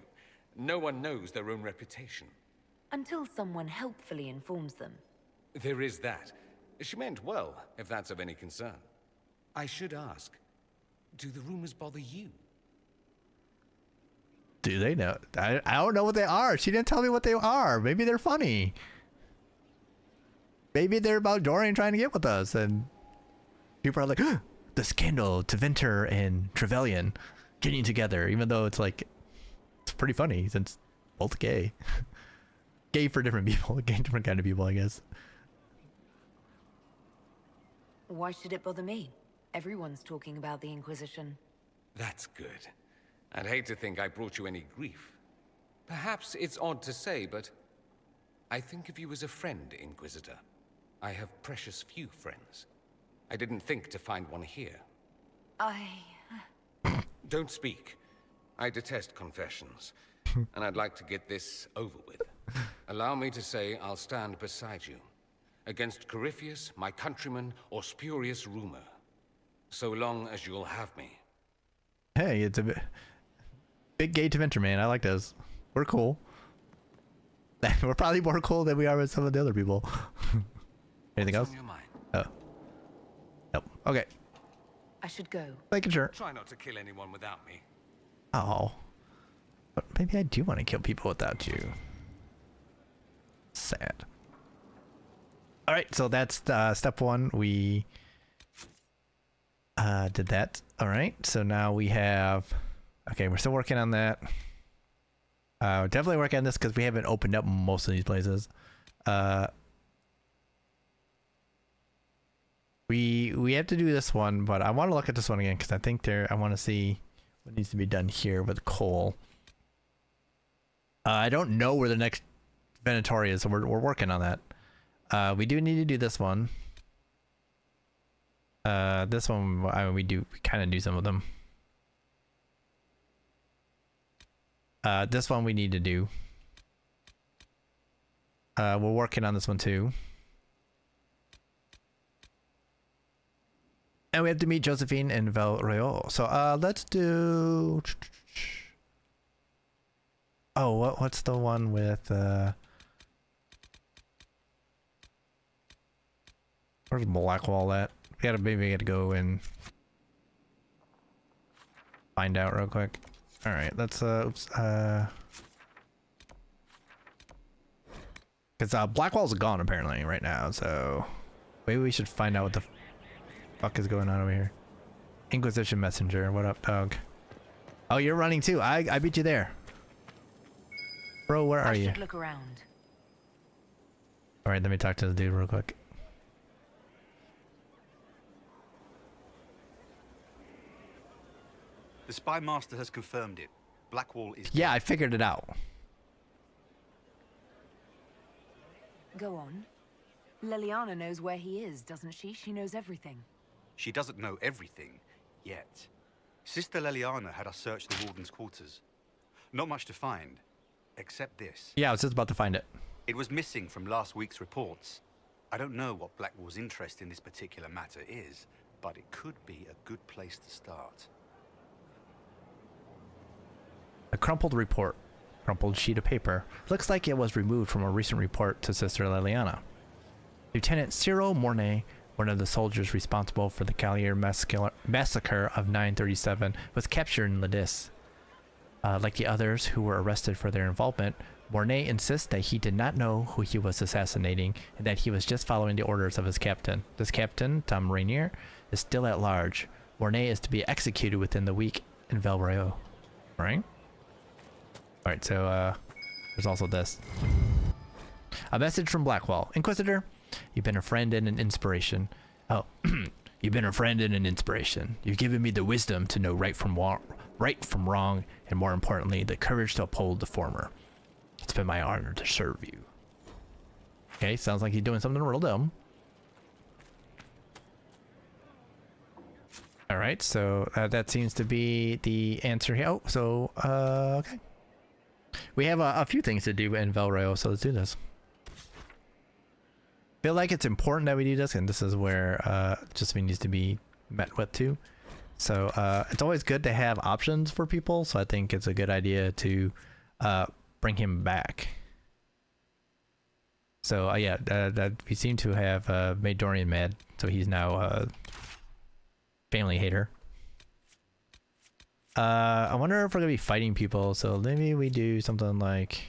No one knows their own reputation. Until someone helpfully informs them. There is that. She meant well, if that's of any concern. I should ask, do the rumors bother you? Do they know? I don't know what they are. She didn't tell me what they are. Maybe they're funny. Maybe they're about Dorian trying to get with us, and people are like, the scandal, Tevinter and Trevelyan getting together, even though it's like, it's pretty funny since both gay. Gay for different people, gay different kind of people, I guess. Why should it bother me? Everyone's talking about the Inquisition. That's good. I'd hate to think I brought you any grief. Perhaps it's odd to say, but I think of you as a friend, Inquisitor. I have precious few friends. I didn't think to find one here. Don't speak. I detest confessions, and I'd like to get this over with. Allow me to say I'll stand beside you, against Corypheus, my countryman, or spurious rumor, so long as you'll have me. Hey, it's a big gay Tevinter, man. I like those. We're cool. We're probably more cool than we are with some of the other people. Anything else? On your mind? Oh. Nope. Okay. I should go. Making sure. Try not to kill anyone without me. Oh. But maybe I do want to kill people without you. Sad. Alright, so that's step one. We did that. Alright, so now we have... Okay, we're still working on that. Definitely working on this because we haven't opened up most of these places. We have to do this one, but I want to look at this one again because I think I want to see what needs to be done here with Cole. I don't know where the next Venatori is, so we're working on that. We do need to do this one. This one, we kind of do some of them. This one we need to do. We're working on this one too. And we have to meet Josephine and Veilguard. So let's do... Oh, what's the one with... Where's Blackwall at? Maybe gotta go and find out real quick. Alright, let's oops, because Blackwall's gone apparently right now, so maybe we should find out what the fuck is going on over here. Inquisition messenger, what up, dog? Oh, you're running too. I beat you there. Bro, where are you? I should look around. Alright, let me talk to the dude real quick. The spy master has confirmed it. Blackwall is... Yeah, I figured it out. Go on. Liliana knows where he is, doesn't she? She knows everything. She doesn't know everything, yet. Sister Leliana had us search the Warden's quarters. Not much to find, except this. Yeah, I was just about to find it. It was missing from last week's reports. I don't know what Blackwall's interest in this particular matter is, but it could be a good place to start. A crumpled report. Crumpled sheet of paper. Looks like it was removed from a recent report to Sister Leliana. Lieutenant Cyril Mornay, one of the soldiers responsible for the Callier massacre of 937, was captured in Ladis. Like the others who were arrested for their involvement, Mornay insists that he did not know who he was assassinating and that he was just following the orders of his captain. This captain, Tom Rainier, is still at large. Mornay is to be executed within the week in Veilguard. Right? Alright, so there's also this. A message from Blackwall. Inquisitor, you've been a friend and an inspiration. Oh, you've been a friend and an inspiration. You've given me the wisdom to know right from wrong, and more importantly, the courage to uphold the former. It's been my honor to serve you. Okay, sounds like he's doing something real dumb. Alright, so that seems to be the answer here. Oh, so, okay. We have a few things to do in Veilguard, so let's do this. Feel like it's important that we do this, and this is where Josephine needs to be met with too. So it's always good to have options for people, so I think it's a good idea to bring him back. So yeah, that we seem to have made Dorian mad, so he's now a family hater. I wonder if we're gonna be fighting people, so maybe we do something like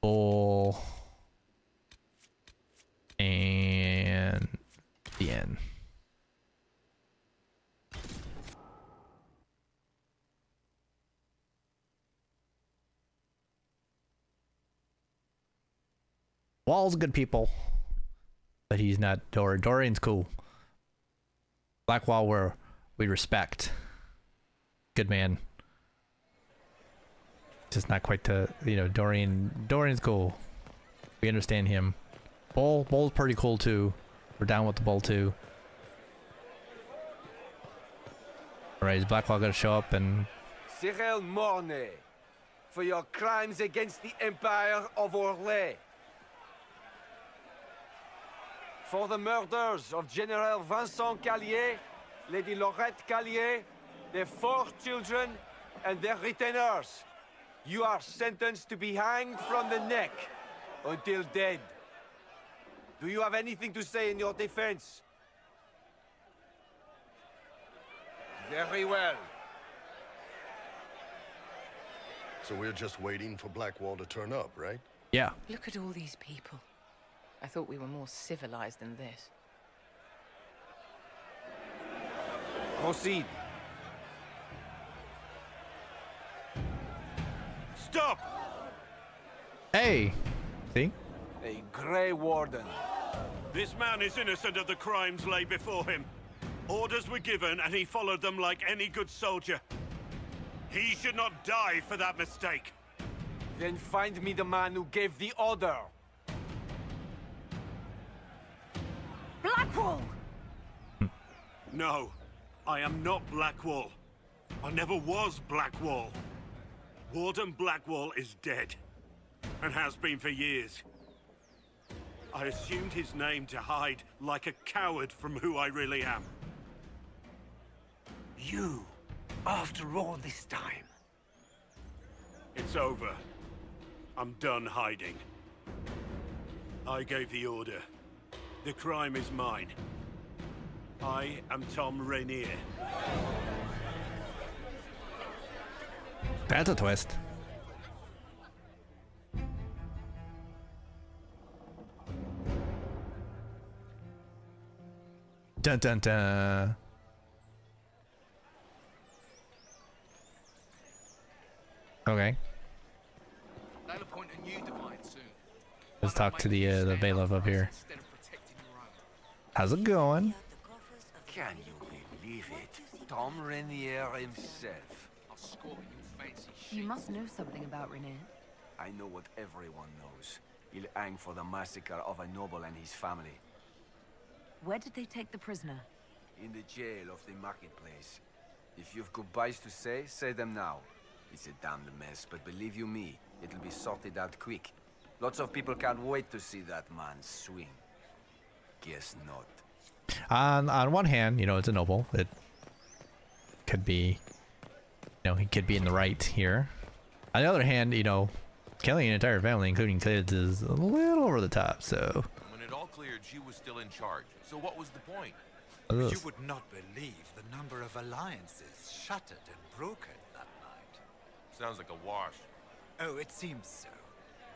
Bull and the end. Wall's good people, but he's not Dorian. Dorian's cool. Blackwall, we respect. Good man. Just not quite to, you know, Dorian's cool. We understand him. Bull's pretty cool too. We're down with the Bull too. Alright, is Blackwall gonna show up and... Cyril Mornay, for your crimes against the Empire of Orlais. For the murders of General Vincent Callier, Lady Laurette Callier, their 4 children, and their retainers. You are sentenced to be hanged from the neck until dead. Do you have anything to say in your defense? Very well. So we're just waiting for Blackwall to turn up, right? Yeah. Look at all these people. I thought we were more civilized than this. Proceed. Stop! Hey! See? A Grey Warden. This man is innocent of the crimes laid before him. Orders were given and he followed them like any good soldier. He should not die for that mistake. Then find me the man who gave the order. Blackwall! No, I am not Blackwall. I never was Blackwall. Warden Blackwall is dead, and has been for years. I assumed his name to hide like a coward from who I really am. You, after all this time. It's over. I'm done hiding. I gave the order. The crime is mine. I am Tom Rainier. That's a twist. Dun dun dun. Okay. They'll appoint a new divine soon. Let's talk to the bailiff up here. How's it going? Can you believe it? Tom Rainier himself. I'll score in your fancy shit. You must know something about Renee. I know what everyone knows. He'll hang for the massacre of a noble and his family. Where did they take the prisoner? in the jail of the marketplace. If you've goodbyes to say them now. It's a damned mess, but believe you me, it'll be sorted out quick. Lots of people can't wait to see that man swing. Guess not. On one hand, you know, it's a noble. It could be, you know, he could be in the right here. On the other hand, you know, killing an entire family, including kids, is a little over the top. So when it all cleared, she was still in charge. So what was the point? You would not believe the number of alliances shattered and broken that night. Sounds like a wash. Oh, it seems so.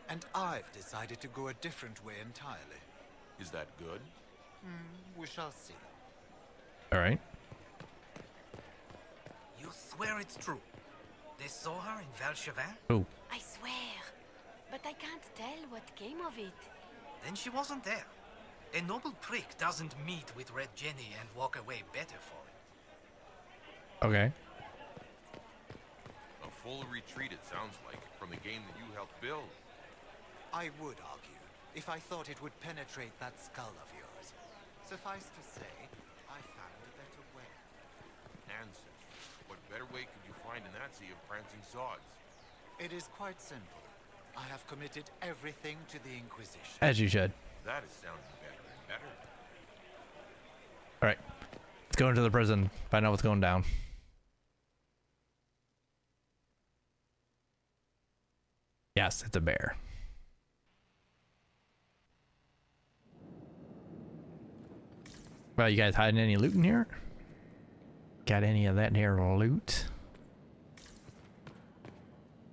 And I've decided to go a different way entirely. Is that good? We shall see. All right. You swear it's true? They saw her in Valchevin? Oh. I swear. But I can't tell what came of it. Then she wasn't there. A noble prick doesn't meet with Red Jenny and walk away better for it. Okay. A full retreat, it sounds like, from the game that you helped build. I would argue, if I thought it would penetrate that skull of yours. Suffice to say, I found a better way. Ancestors. What better way could you find in that sea of prancing sods? It is quite simple. I have committed everything to the Inquisition. As you should. That is sounding better and better. All right. Let's go into the prison. Find out what's going down. Yes, it's a bear. Well, you guys hiding any loot in here? Got any of that here loot?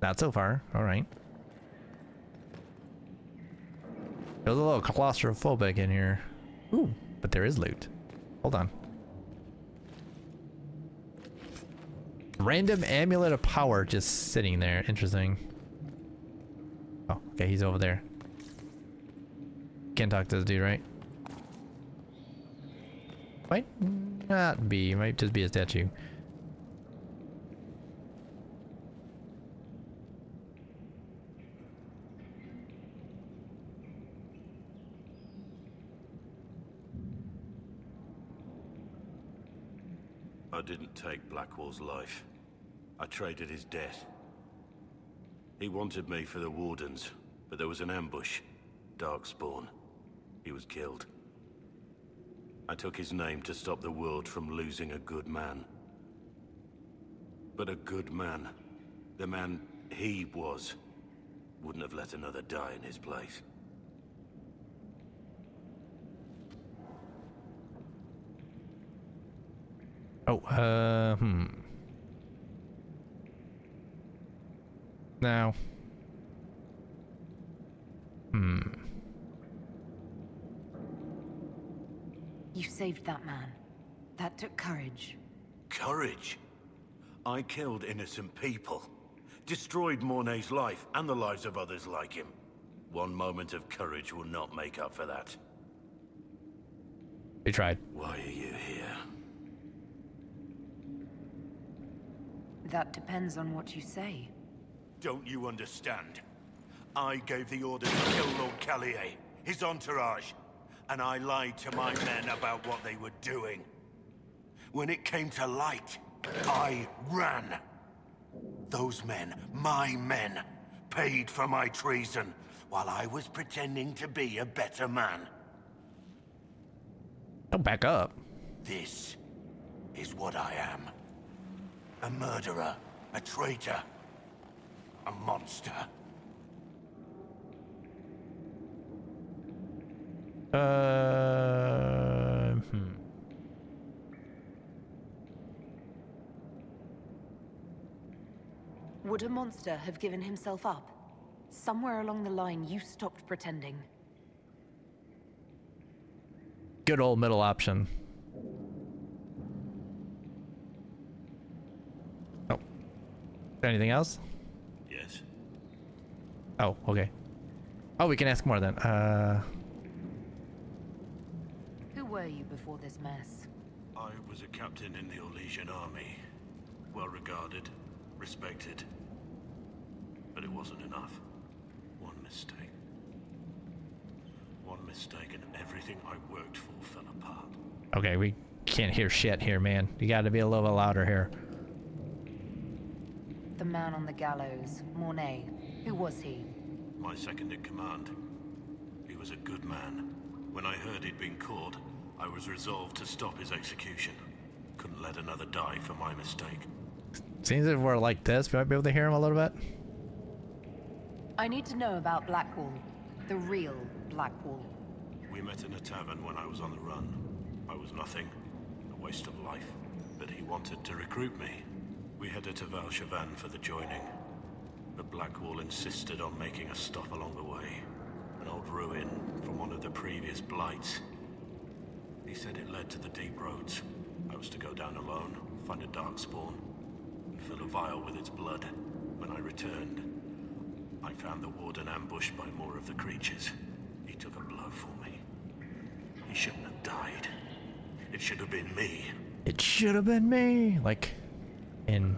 Not so far. All right. Feels a little claustrophobic in here. Ooh, but there is loot. Hold on. Random amulet of power just sitting there. Interesting. Oh, okay, he's over there. Can't talk to this dude, right? Might not be. Might just be a statue. I didn't take Blackwall's life. I traded his death. He wanted me for the Wardens, but there was an ambush. Darkspawn. He was killed. I took his name to stop the world from losing a good man. But a good man, the man he was, wouldn't have let another die in his place. Oh, Now. You saved that man. That took courage. Courage? I killed innocent people. Destroyed Mornay's life and the lives of others like him. One moment of courage will not make up for that. We tried. Why are you here? That depends on what you say. Don't you understand? I gave the order to kill Lord Callier, his entourage, and I lied to my men about what they were doing. When it came to light, I ran. Those men, my men, paid for my treason, while I was pretending to be a better man. Don't back up. This is what I am. A murderer, a traitor, a monster. Would a monster have given himself up? Somewhere along the line, you stopped pretending. Good old middle option. Oh. Anything else? Yes. Oh, okay. Oh, we can ask more then. Who were you before this mess? I was a captain in the Orlesian army. Well regarded, respected. But it wasn't enough. One mistake. One mistake and everything I worked for fell apart. Okay, we can't hear shit here, man. You gotta be a little bit louder here. The man on the gallows, Mornay. Who was he? My second in command. He was a good man. When I heard he'd been caught, I was resolved to stop his execution. Couldn't let another die for my mistake. Seems if we're like this, we might be able to hear him a little bit. I need to know about Blackwall. The real Blackwall. We met in a tavern when I was on the run. I was nothing, a waste of life. But he wanted to recruit me. We headed to Veilguard for the joining. But Blackwall insisted on making a stop along the way. An old ruin from one of the previous blights. He said it led to the deep roads. I was to go down alone, find a darkspawn, and fill a vial with its blood. When I returned, I found the warden ambushed by more of the creatures. He took a blow for me. He shouldn't have died. It should have been me. It should have been me. Like in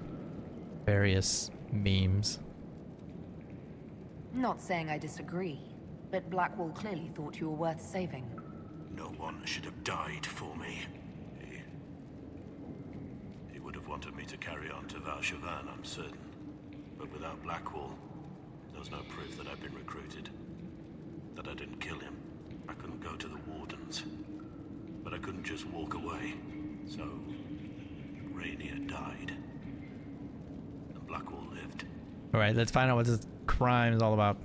various memes. Not saying I disagree, but Blackwall clearly thought you were worth saving. No one should have died for me. He would have wanted me to carry on to Veilguard, I'm certain. But without Blackwall, there's no proof that I've been recruited. That I didn't kill him. I couldn't go to the wardens. But I couldn't just walk away. So, Rainier died. And Blackwall lived. Alright, let's find out what this crime is all about.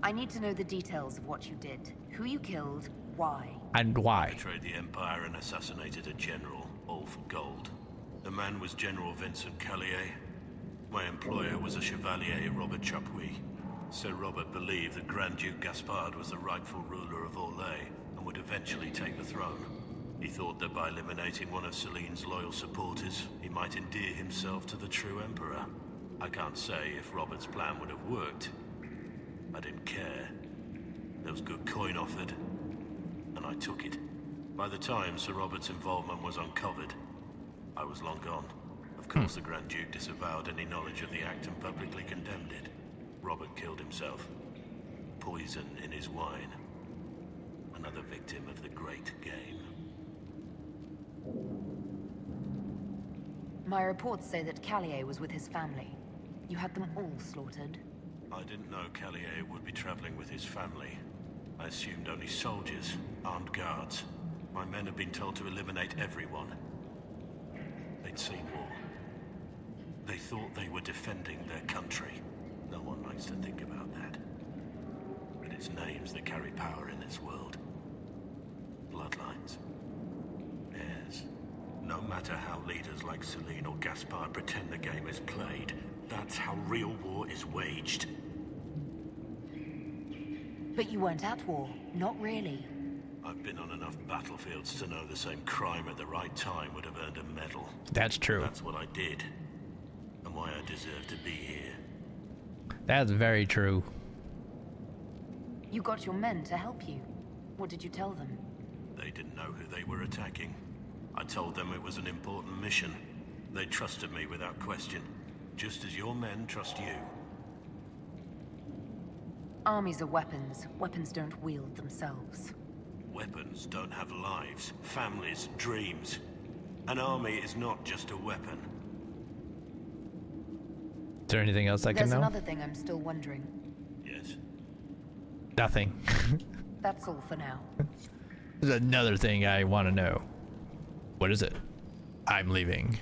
I need to know the details of what you did. Who you killed, why. And why. I betrayed the Empire and assassinated a general, all for gold. The man was General Vincent Callier. My employer was a Chevalier, Robert Chapuis. Sir Robert believed that Grand Duke Gaspard was the rightful ruler of Orlais and would eventually take the throne. He thought that by eliminating one of Celine's loyal supporters, he might endear himself to the true Emperor. I can't say if Robert's plan would have worked. I didn't care. There was good coin offered, and I took it. By the time Sir Robert's involvement was uncovered, I was long gone. Of course, the Grand Duke disavowed any knowledge of the act and publicly condemned it. Robert killed himself. Poison in his wine. Another victim of the great game. My reports say that Callier was with his family. You had them all slaughtered. I didn't know Callier would be traveling with his family. I assumed only soldiers, armed guards. My men had been told to eliminate everyone. They'd seen war. They thought they were defending their country. No one likes to think about that. But it's names that carry power in this world. Bloodlines. Heirs. No matter how leaders like Celine or Gaspard pretend the game is played, that's how real war is waged. But you weren't at war. Not really. I've been on enough battlefields to know the same crime at the right time would have earned a medal. That's true. That's what I did. And why I deserve to be here. That's very true. You got your men to help you. What did you tell them? They didn't know who they were attacking. I told them it was an important mission. They trusted me without question. Just as your men trust you. Armies are weapons. Weapons don't wield themselves. Weapons don't have lives, families, dreams. An army is not just a weapon. Is there anything else I can There's know? another thing I'm still wondering. Yes. Nothing. That's all for now. There's another thing I want to know. What is it? I'm leaving.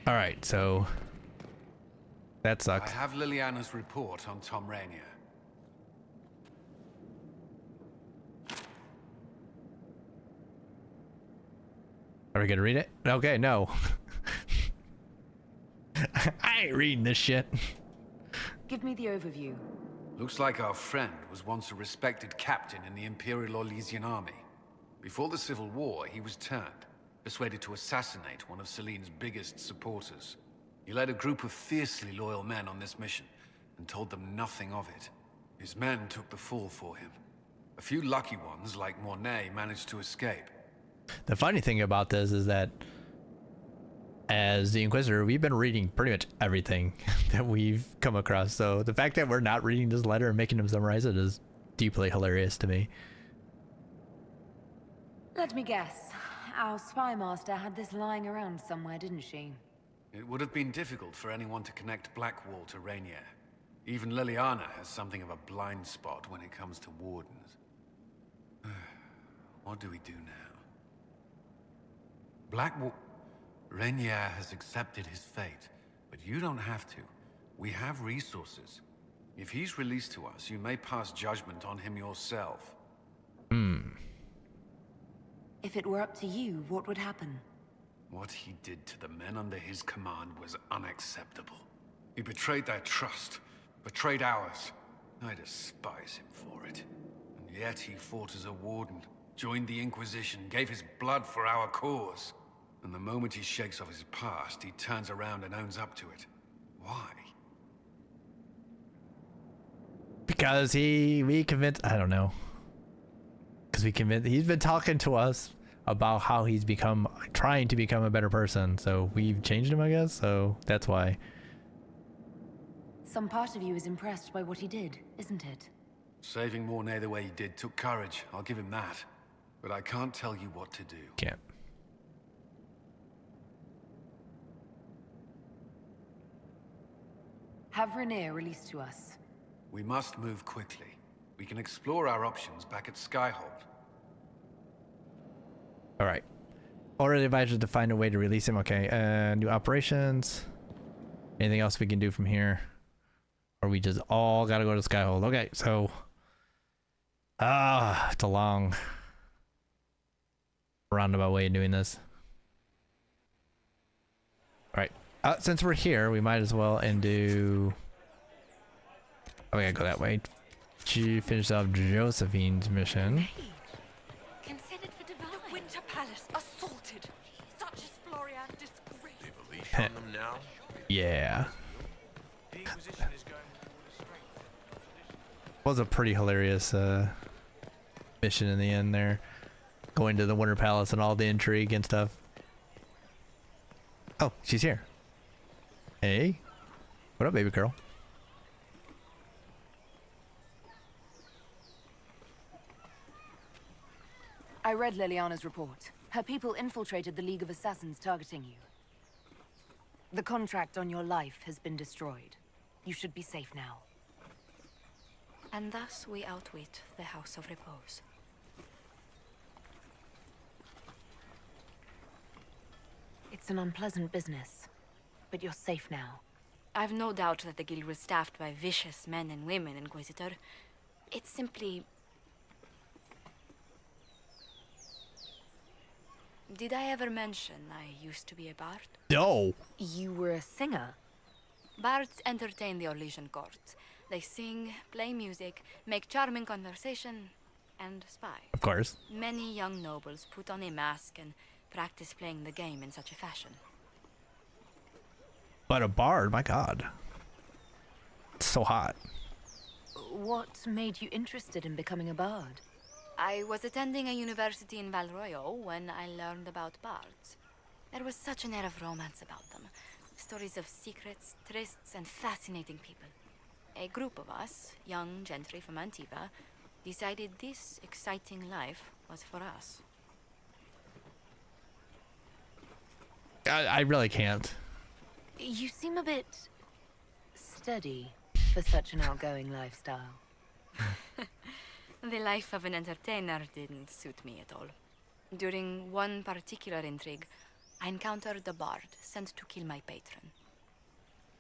Alright, so... that sucks. I have Liliana's report on Tom Rainier. Are we gonna read it? Okay, no. I ain't reading this shit. Give me the overview. Looks like our friend was once a respected captain in the Imperial Orlesian army. Before the Civil War, he was turned, persuaded to assassinate one of Celine's biggest supporters. He led a group of fiercely loyal men on this mission, and told them nothing of it. His men took the fall for him. A few lucky ones, like Mornay, managed to escape. The funny thing about this is that as the Inquisitor, we've been reading pretty much everything that we've come across. So the fact that we're not reading this letter and making him summarize it is deeply hilarious to me. Let me guess. Our spy master had this lying around somewhere, didn't she? It would have been difficult for anyone to connect Blackwall to Rainier. Even Liliana has something of a blind spot when it comes to wardens. What do we do now? Blackwall... Rainier has accepted his fate, but you don't have to. We have resources. If he's released to us, you may pass judgment on him yourself. If it were up to you, what would happen? What he did to the men under his command was unacceptable. He betrayed their trust, betrayed ours. I despise him for it. And yet he fought as a warden, joined the Inquisition, gave his blood for our cause. And the moment he shakes off his past, he turns around and owns up to it. Why? Because we convinced, I don't know. Because he's been talking to us about how he's trying to become a better person. So we've changed him, I guess. So that's why. Some part of you is impressed by what he did, isn't it? Saving Mornay the way he did took courage. I'll give him that. But I can't tell you what to do. Can't. Have Rainier released to us. We must move quickly. We can explore our options back at Skyhold. All right. Already advised to find a way to release him. Okay. New operations. Anything else we can do from here? Or we just all gotta go to Skyhold. Okay, so it's a long roundabout way of doing this. All right. Since we're here, we might as well and do. Oh, we gotta go that way. To finish off Josephine's mission. Considered for the Winter Palace assaulted. Such as Florian disgrace. Leave a leash on them now. Yeah. Was a pretty hilarious mission in the end there. Going to the Winter Palace and all the intrigue and stuff. Oh, she's here. Hey. What up, baby girl? I read Liliana's report. Her people infiltrated the League of Assassins targeting you. The contract on your life has been destroyed. You should be safe now. And thus we outwit the House of Repose. It's an unpleasant business, but you're safe now. I've no doubt that the guild was staffed by vicious men and women, Inquisitor. It's simply... Did I ever mention I used to be a bard? No. You were a singer? Bards entertain the Orlesian court. They sing, play music, make charming conversation, and spy. Of course. Many young nobles put on a mask and practice playing the game in such a fashion. But a bard, my god. It's so hot. What made you interested in becoming a bard? I was attending a university in Valroyo when I learned about bards. There was such an air of romance about them. Stories of secrets, trysts, and fascinating people. A group of us, young gentry from Antiva, decided this exciting life was for us. I really can't. You seem a bit steady for such an outgoing lifestyle. The life of an entertainer didn't suit me at all. During one particular intrigue, I encountered a bard sent to kill my patron.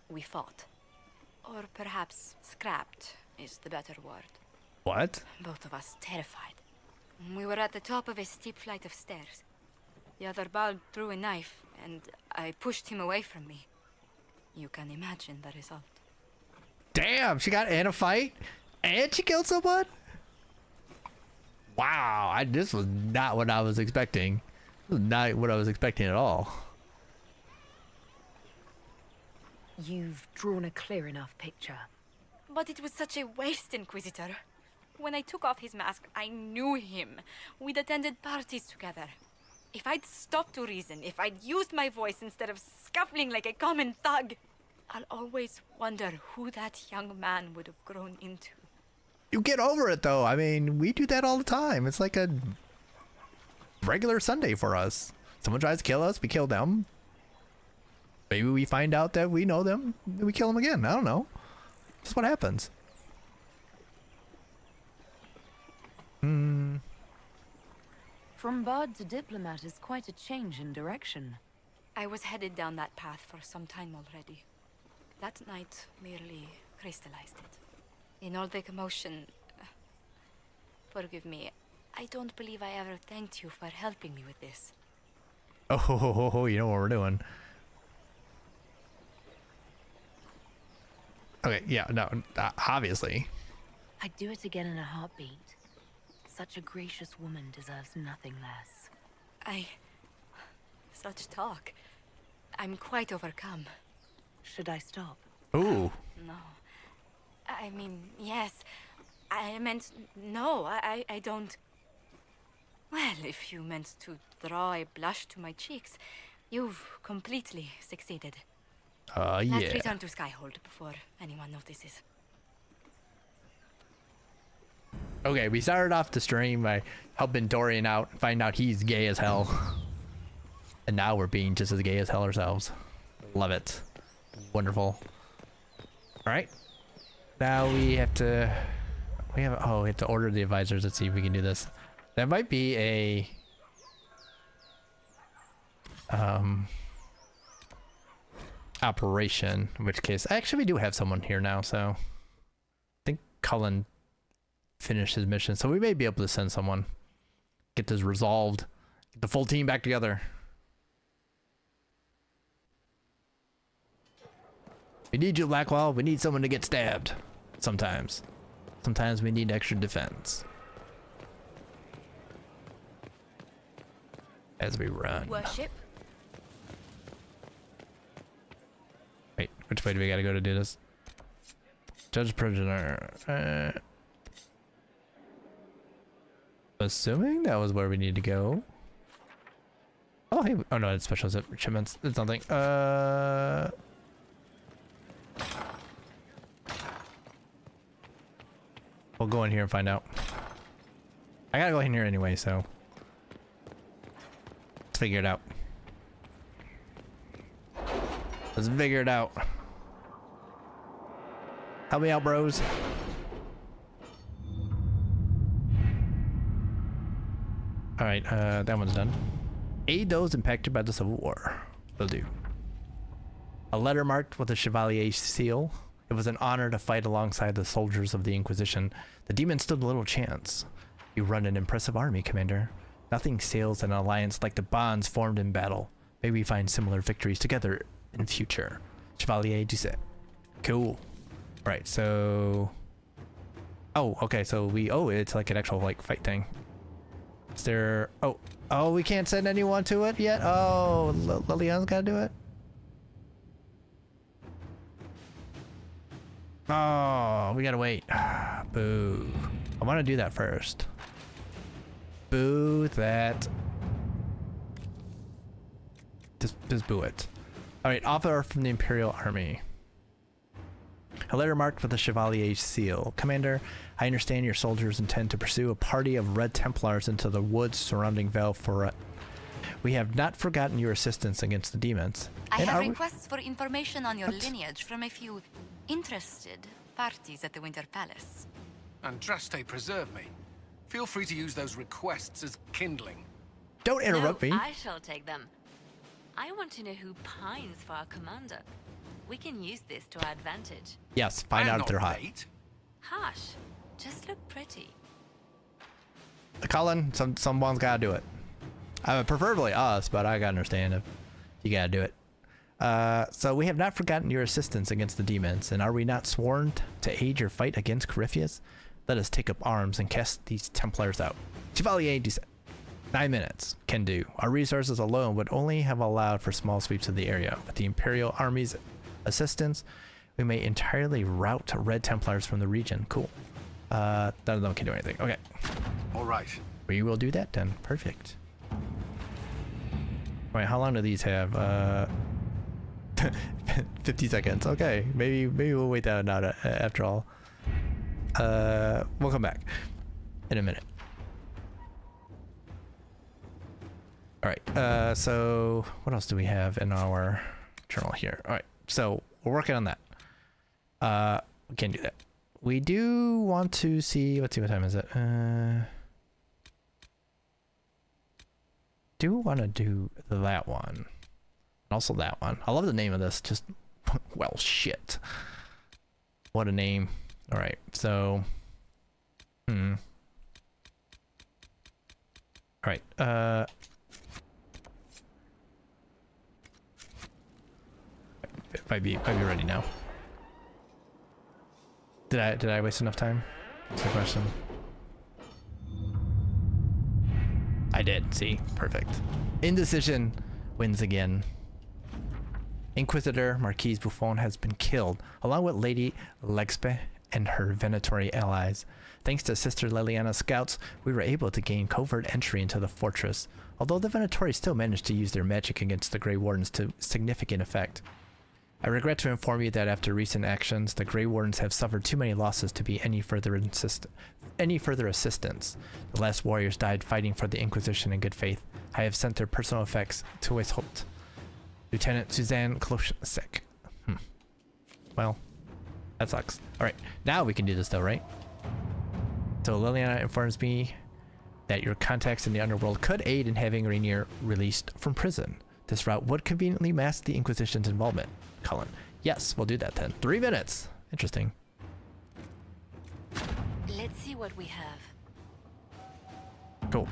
We fought. Or perhaps scrapped is the better word. What? Both of us terrified. We were at the top of a steep flight of stairs. The other bard drew a knife, and I pushed him away from me. You can imagine the result. Damn, she got in a fight and she killed someone? Wow, this was not what I was expecting. This was not what I was expecting at all. You've drawn a clear enough picture. But it was such a waste, Inquisitor. When I took off his mask, I knew him. We'd attended parties together. If I'd stopped to reason, if I'd used my voice instead of scuffling like a common thug, I'll always wonder who that young man would have grown into. You get over it, though. I mean, we do that all the time. It's like a regular Sunday for us. Someone tries to kill us, we kill them. Maybe we find out that we know them, and we kill them again. I don't know. That's what happens. From bard to diplomat is quite a change in direction. I was headed down that path for some time already. That night merely crystallized it. In all the commotion... forgive me, I don't believe I ever thanked you for helping me with this. Oh, you know what we're doing. Okay, yeah, no, obviously. I'd do it again in a heartbeat. Such a gracious woman deserves nothing less. Such talk. I'm quite overcome. Should I stop? Ooh. No. I mean, yes. I meant no. I don't... Well, if you meant to draw a blush to my cheeks, you've completely succeeded. Yeah. Let's return to Skyhold before anyone notices. Okay, we started off the stream by helping Dorian out, find out he's gay as hell. And now we're being just as gay as hell ourselves. Love it. Wonderful. Alright. Now we have to... we have to order the advisors. Let's see if we can do this. That might be a... operation, in which case... actually, we do have someone here now, so... I think Cullen finished his mission, so we may be able to send someone. Get this resolved. Get the full team back together. We need you, Blackwell. We need someone to get stabbed. Sometimes. Sometimes we need extra defense. As we run. Worship. Wait, which way do we gotta go to do this? Judge prisoner. Assuming that was where we need to go. Oh, hey. Oh no, it's special shipments. It's nothing. We'll go in here and find out. I gotta go in here anyway, so let's figure it out. Let's figure it out. Help me out, bros. Alright, that one's done. Aid those impacted by the Civil War. Will do. A letter marked with a Chevalier seal. It was an honor to fight alongside the soldiers of the Inquisition. The demons stood little chance. You run an impressive army, Commander. Nothing sails an alliance like the bonds formed in battle. May we find similar victories together in future. Chevalier du Set. Cool. Right, so... oh, okay, so we... oh, it's like an actual, like, fight thing. Is there... oh, we can't send anyone to it yet? Oh, Liliana's gotta do it? Oh, we gotta wait. Boo. I want to do that first. Boo that. Just boo it. Alright, offer from the Imperial Army. A letter marked with the Chevalier seal. Commander, I understand your soldiers intend to pursue a party of Red Templars into the woods surrounding Veilguard. We have not forgotten your assistance against the demons. I have requests for information on your lineage from a few interested parties at the Winter Palace. Andraste, preserve me. Feel free to use those requests as kindling. Don't interrupt me. I shall take them. I want to know who pines for our commander. We can use this to our advantage. Yes, find out if they're hot. Hush. Just look pretty. Colin, someone's gotta do it. Preferably us, but I gotta understand if you gotta do it. So we have not forgotten your assistance against the demons, and are we not sworn to aid your fight against Corypheus? Let us take up arms and cast these Templars out. Chevalier du Set. 9 minutes. Can do. Our resources alone would only have allowed for small sweeps of the area. With the Imperial Army's assistance, we may entirely rout Red Templars from the region. Cool. None of them can do anything. Okay. All right. We will do that then. Perfect. Wait, how long do these have? 50 seconds. Okay, maybe we'll wait that out after all. We'll come back in a minute. All right. So what else do we have in our journal here? All right. So we're working on that. We can't do that. We do want to see. Let's see, what time is it? Do want to do that one. Also that one. I love the name of this. Just, well, shit. What a name. All right. So, all right. Might be ready now. Did I waste enough time? That's the question. I did. See, perfect. Indecision wins again. Inquisitor Marquise Buffon has been killed, along with Lady Lexpe and her Venatori allies. Thanks to Sister Liliana's scouts, we were able to gain covert entry into the fortress, although the Venatori still managed to use their magic against the Grey Wardens to significant effect. I regret to inform you that after recent actions, the Grey Wardens have suffered too many losses to be any further assistance. The last warriors died fighting for the Inquisition in good faith. I have sent their personal effects to Weisholt. Lieutenant Suzanne Kloschek. Well, that sucks. Alright, now we can do this though, right? So Liliana informs me that your contacts in the underworld could aid in having Rainier released from prison. This route would conveniently mask the Inquisition's involvement. Cullen. Yes, we'll do that then. 3 minutes. Interesting. Let's see what we have. Cool.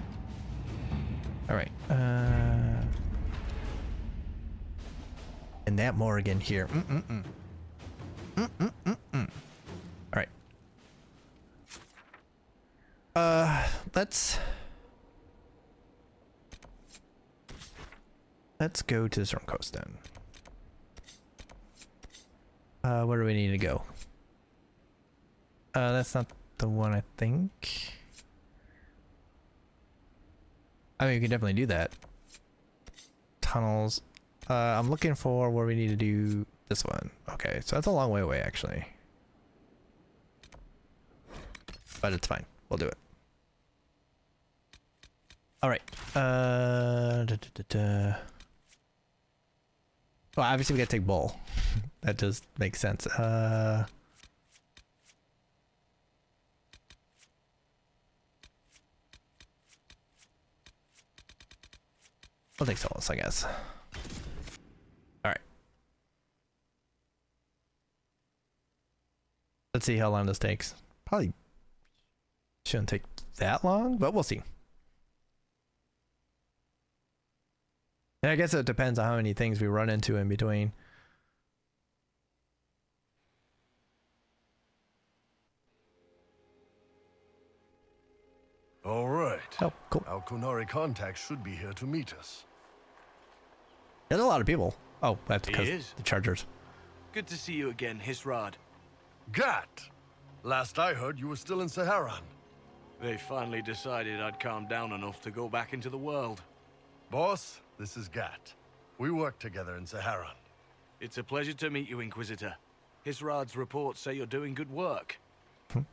Alright. And that Morrigan here. Alright. Let's go to the Storm Coast then. Where do we need to go? That's not the one, I think. I mean, we can definitely do that. Tunnels. I'm looking for where we need to do this one. Okay, so that's a long way away, actually. But it's fine. We'll do it. Alright. Well, obviously we gotta take Bull. That does make sense. We'll take Solus, I guess. Alright. Let's see how long this takes. Probably shouldn't take that long, but we'll see. And I guess it depends on how many things we run into in between. All right. Oh, cool. Our Kunari contact should be here to meet us. There's a lot of people. Oh, that's because He is. the Chargers. Good to see you again, Hisrad. Gat! Last I heard, you were still in Saharan. They finally decided I'd calmed down enough to go back into the world. Boss, this is Gat. We work together in Saharan. It's a pleasure to meet you, Inquisitor. Hisrad's reports say you're doing good work.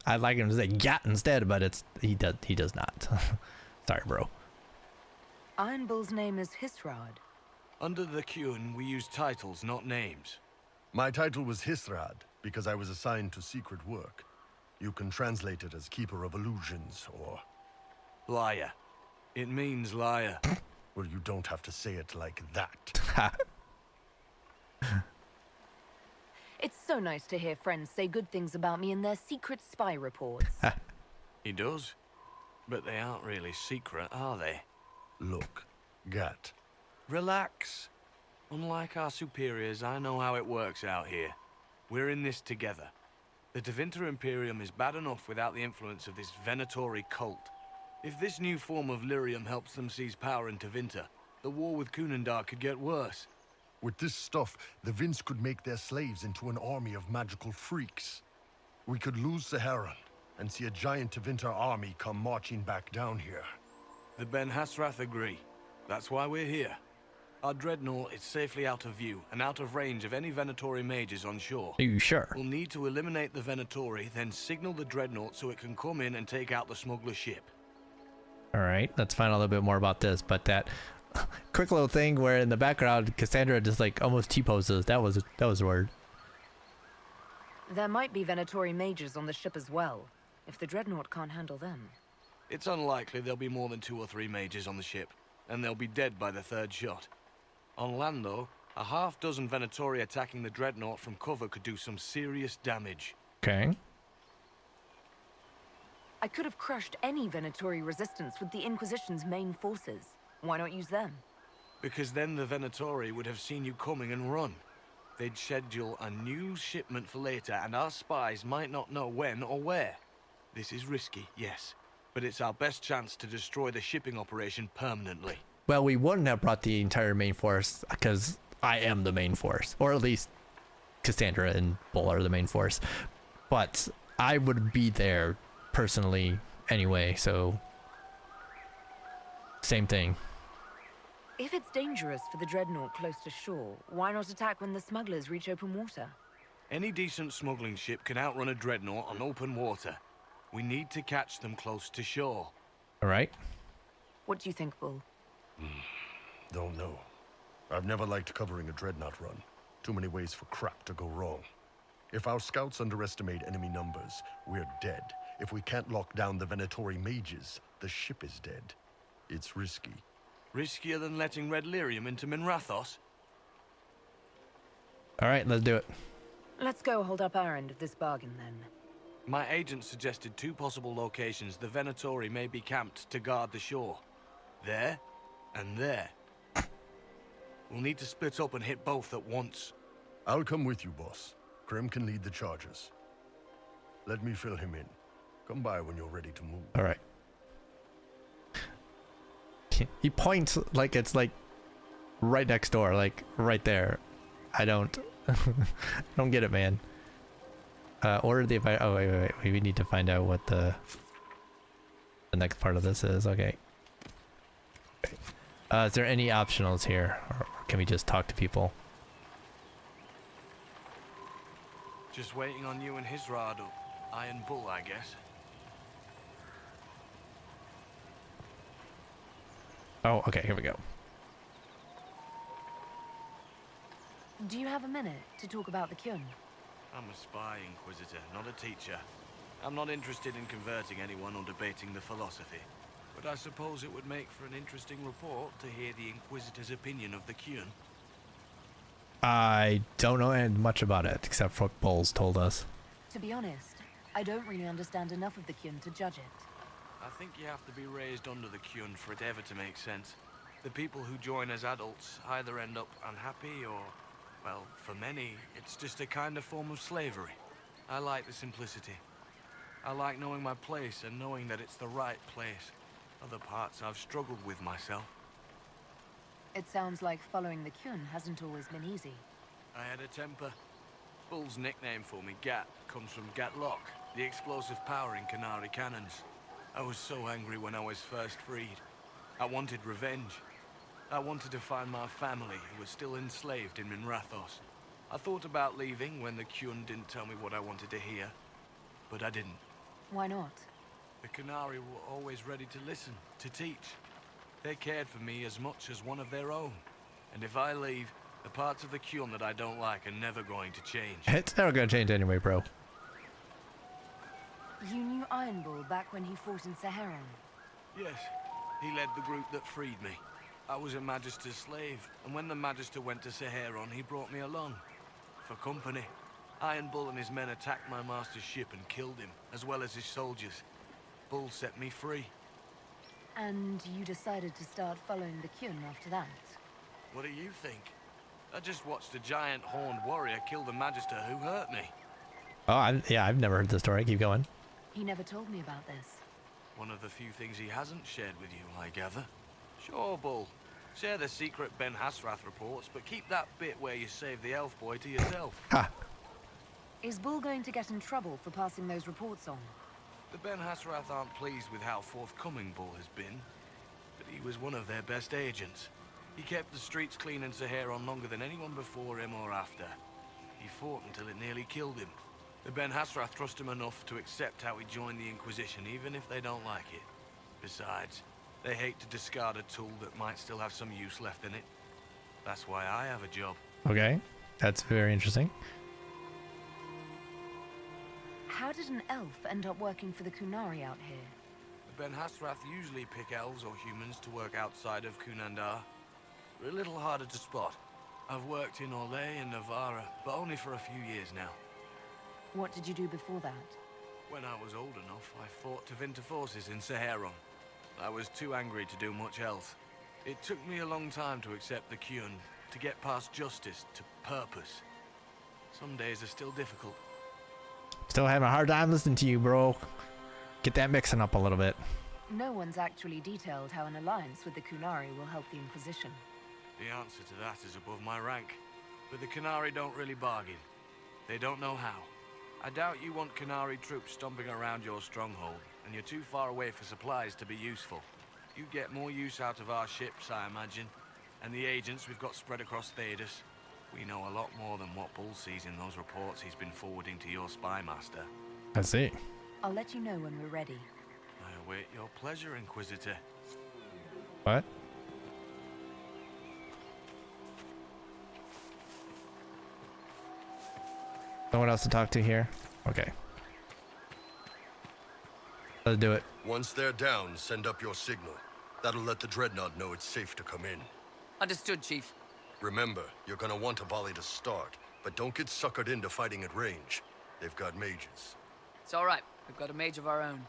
I'd like him to say Gat instead, but he does not. Sorry, bro. Iron Bull's name is Hisrad. Under the Qun, we use titles, not names. My title was Hisrad, because I was assigned to secret work. You can translate it as Keeper of Illusions, or... Liar. It means liar. Well, you don't have to say it like that. It's so nice to hear friends say good things about me in their secret spy reports. He does. But they aren't really secret, are they? Look, Gat. Relax. Unlike our superiors, I know how it works out here. We're in this together. The Tevinter Imperium is bad enough without the influence of this Venatori cult. If this new form of lyrium helps them seize power in Tevinter, the war with Kunandar could get worse. With this stuff, the Vince could make their slaves into an army of magical freaks. We could lose Saharan and see a giant Tevinter army come marching back down here. The Ben Hasrath agree. That's why we're here. Our dreadnought is safely out of view and out of range of any Venatori mages on shore. Are you sure? We'll need to eliminate the Venatori, then signal the dreadnought so it can come in and take out the smuggler ship. All right, let's find out a little bit more about this, but that quick little thing where in the background Cassandra just like almost T-poses. That was weird. There might be Venatori mages on the ship as well, if the Dreadnought can't handle them. It's unlikely there'll be more than 2 or 3 mages on the ship, and they'll be dead by the 3rd shot. On land, though, a half-dozen Venatori attacking the Dreadnought from cover could do some serious damage. Okay. I could have crushed any Venatori resistance with the Inquisition's main forces. Why not use them? Because then the Venatori would have seen you coming and run. They'd schedule a new shipment for later, and our spies might not know when or where. This is risky, yes, but it's our best chance to destroy the shipping operation permanently. Well, we wouldn't have brought the entire main force, because I am the main force. Or at least Cassandra and Bull are the main force. But I would be there personally anyway, so same thing. If it's dangerous for the Dreadnought close to shore, why not attack when the smugglers reach open water? Any decent smuggling ship can outrun a Dreadnought on open water. We need to catch them close to shore. All right. What do you think, Bull? Don't know. I've never liked covering a Dreadnought run. Too many ways for crap to go wrong. If our scouts underestimate enemy numbers, we're dead. If we can't lock down the Venatori mages, the ship is dead. It's risky. Riskier than letting Red Lyrium into Minrathos? All right, let's do it. Let's go hold up our end of this bargain, then. My agent suggested 2 possible locations the Venatori may be camped to guard the shore. There, and there. We'll need to split up and hit both at once. I'll come with you, boss. Krem can lead the charges. Let me fill him in. Come by when you're ready to move. All right. He points like it's like right next door, like right there. I don't get it, man. Order the invite. Oh wait. We need to find out what the next part of this is. Okay. Is there any optionals here, or can we just talk to people? Just waiting on you and his Rado. Iron Bull, I guess. Oh, okay, here we go. Do you have a minute to talk about the Kyun? I'm a spy, Inquisitor, not a teacher. I'm not interested in converting anyone or debating the philosophy. But I suppose it would make for an interesting report to hear the Inquisitor's opinion of the Kyun. I don't know much about it, except for what Bowles told us. To be honest, I don't really understand enough of the Kyun to judge it. I think you have to be raised under the Kyun for it ever to make sense. The people who join as adults either end up unhappy or, well, for many, it's just a kind of form of slavery. I like the simplicity. I like knowing my place and knowing that it's the right place. Other parts I've struggled with myself. It sounds like following the Kyun hasn't always been easy. I had a temper. Bull's nickname for me, Gat, comes from Gatlock, the explosive power in Canary cannons. I was so angry when I was first freed. I wanted revenge. I wanted to find my family who was still enslaved in Minrathos. I thought about leaving when the Kyun didn't tell me what I wanted to hear, but I didn't. Why not? The Canary were always ready to listen, to teach. They cared for me as much as one of their own. And if I leave, the parts of the Kyun that I don't like are never going to change. It's never gonna change anyway, bro. You knew Iron Bull back when he fought in Saharan? Yes, he led the group that freed me. I was a Magister's slave, and when the Magister went to Saharan, he brought me along. For company. Iron Bull and his men attacked my master's ship and killed him, as well as his soldiers. Bull set me free. And you decided to start following the Kyun after that? What do you think? I just watched a giant horned warrior kill the Magister who hurt me. Oh, I've never heard the story. Keep going. He never told me about this. One of the few things he hasn't shared with you, I gather. Sure, Bull. Share the secret Ben Hasrath reports, but keep that bit where you save the elf boy to yourself. Ha! Is Bull going to get in trouble for passing those reports on? The Ben Hasrath aren't pleased with how forthcoming Bull has been, but he was one of their best agents. He kept the streets clean in Saharan longer than anyone before him or after. He fought until it nearly killed him. The Ben Hasrath trust him enough to accept how he joined the Inquisition, even if they don't like it. Besides, They hate to discard a tool that might still have some use left in it. That's why I have a job. Okay, that's very interesting. How did an elf end up working for the Kunari out here? The Ben Hasrath usually pick elves or humans to work outside of Kunandar. We're a little harder to spot. I've worked in Orlais and Navarra, but only for a few years now. What did you do before that? When I was old enough, I fought Tevinter forces in Saharon. I was too angry to do much else. It took me a long time to accept the Kyun, to get past justice to purpose. Some days are still difficult. Still having a hard time listening to you, bro. Get that mixing up a little bit. No one's actually detailed how an alliance with the Kunari will help the Inquisition. The answer to that is above my rank. But the Kunari don't really bargain. They don't know how. I doubt you want Kunari troops stomping around your stronghold, and you're too far away for supplies to be useful. You get more use out of our ships, I imagine, and the agents we've got spread across Thedas. We know a lot more than what Bull sees in those reports he's been forwarding to your spy master. I see. I'll let you know when we're ready. I await your pleasure, Inquisitor. What? No one else to talk to here? Okay. Let's do it. Once they're down, send up your signal. That'll let the Dreadnought know it's safe to come in. Understood, Chief. Remember, you're gonna want a volley to start, but don't get suckered into fighting at range. They've got mages. It's all right. We've got a mage of our own.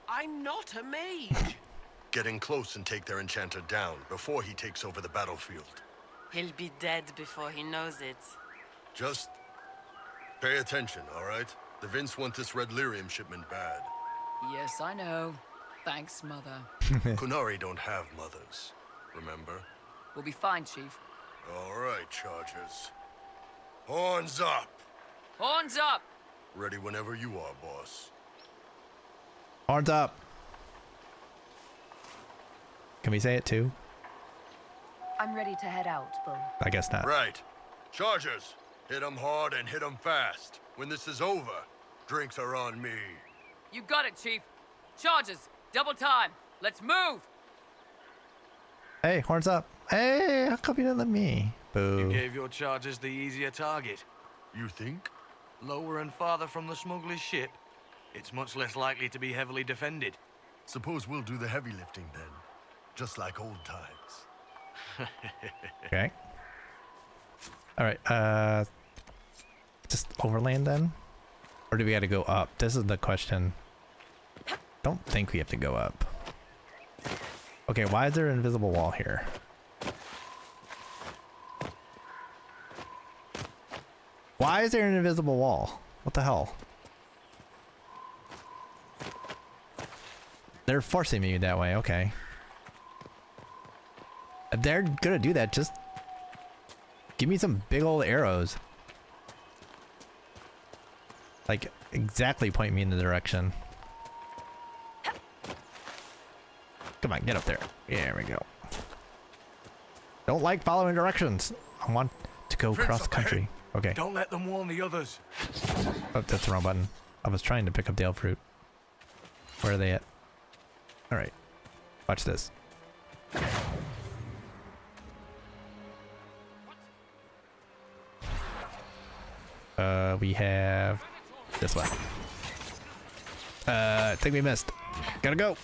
I'm not a mage! Get in close and take their enchanter down before he takes over the battlefield. He'll be dead before he knows it. Just pay attention, all right? The Vince want this red lyrium shipment bad. Yes, I know. Thanks, Mother. Kunari don't have mothers, remember? We'll be fine, Chief. All right, Chargers. Horns up! Horns up! Ready whenever you are, boss. Horns up. Can we say it too? I'm ready to head out, Bull. I guess not. Right. Chargers, hit 'em hard and hit 'em fast. When this is over, drinks are on me. You got it, Chief. Charges, double time. Let's move! Hey, horns up. Hey, how come you didn't let me? Boo. You gave your chargers the easier target. You think? Lower and farther from the smuggler's ship, it's much less likely to be heavily defended. Suppose we'll do the heavy lifting then. Just like old times. Okay. Alright, just overland then? Or do we gotta go up? This is the question. Don't think we have to go up. Okay, why is there an invisible wall here? Why is there an invisible wall? What the hell? They're forcing me that way, okay. If they're gonna do that, just give me some big old arrows. Like, exactly point me in the direction. Come on, get up there. Yeah, there we go. Don't like following directions. I want to go cross country. Okay. Don't let them warn the others. Oh, that's the wrong button. I was trying to pick up the elf fruit. Where are they at? Alright. Watch this. We have this one. I think we missed. Gotta go.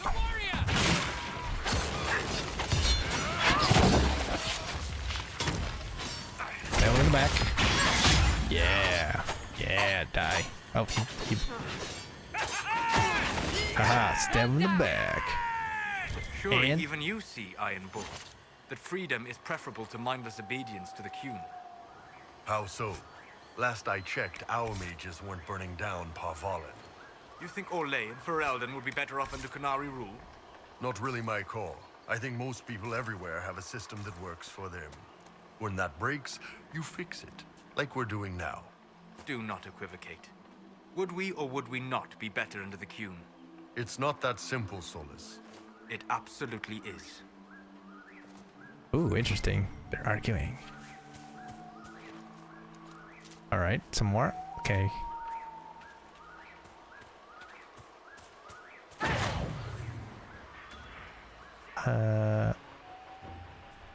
Down in the back. Yeah. Yeah, die. Oh, he... Haha, stab him in the back. Surely And- even you see, Iron Bull, that freedom is preferable to mindless obedience to the Kyun. How so? Last I checked, our mages weren't burning down Parvalin. You think Orlais and Ferelden would be better off under Kunari rule? Not really my call. I think most people everywhere have a system that works for them. When that breaks, you fix it, like we're doing now. Do not equivocate. Would we or would we not be better under the Kyun? It's not that simple, Solus. It absolutely is. Ooh, interesting. They're arguing. Alright, some more? Okay.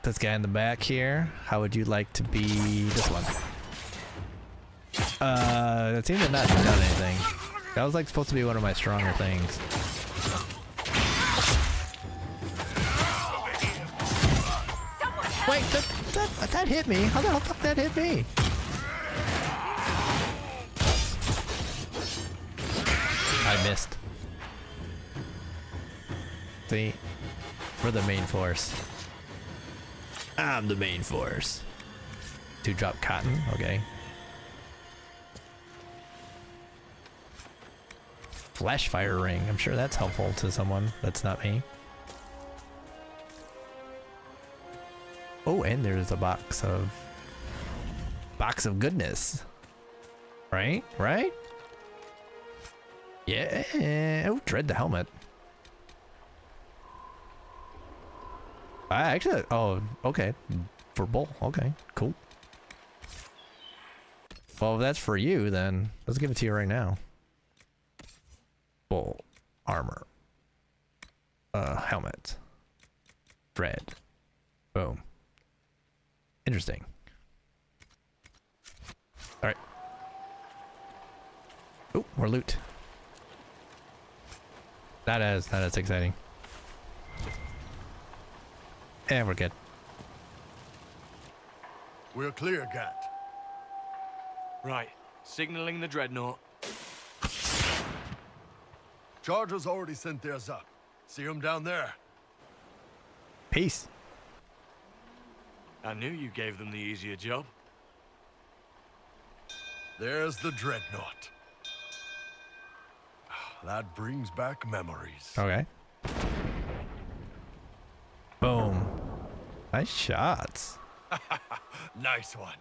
This guy in the back here. How would you like to be this one? It seemed to not have done anything. That was like supposed to be one of my stronger things. Wait, that hit me. How the hell fuck that hit me? I missed. See? We're the main force. I'm the main force. 2-drop cotton, okay. Flash fire ring. I'm sure that's helpful to someone. That's not me. Oh, and there's a box of goodness. Right? Right? Yeah. Oh, dread the helmet. I actually, oh, okay. For Bull. Okay, cool. Well, if that's for you, then let's give it to you right now. Bull armor. Helmet. Dread. Boom. Interesting. All right. Oh, more loot. Not as exciting. And we're good. We're clear, Gat. Right. Signaling the dreadnought. Chargers already sent theirs up. See them down there. Peace. I knew you gave them the easier job. There's the dreadnought. That brings back memories. Okay. Boom. Nice shots. Nice one.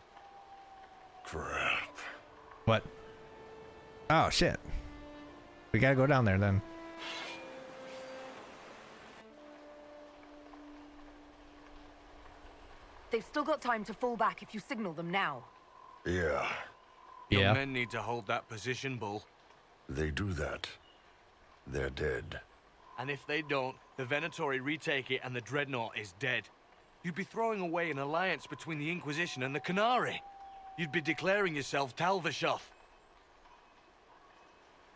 Crap. What? Oh, shit. We gotta go down there then. They've still got time to fall back if you signal them now. Yeah. Your men need to hold that position, Bull. They do that. They're dead. And if they don't, the Venatori retake it and the dreadnought is dead. You'd be throwing away an alliance between the Inquisition and the Canary. You'd be declaring yourself Talvishoth.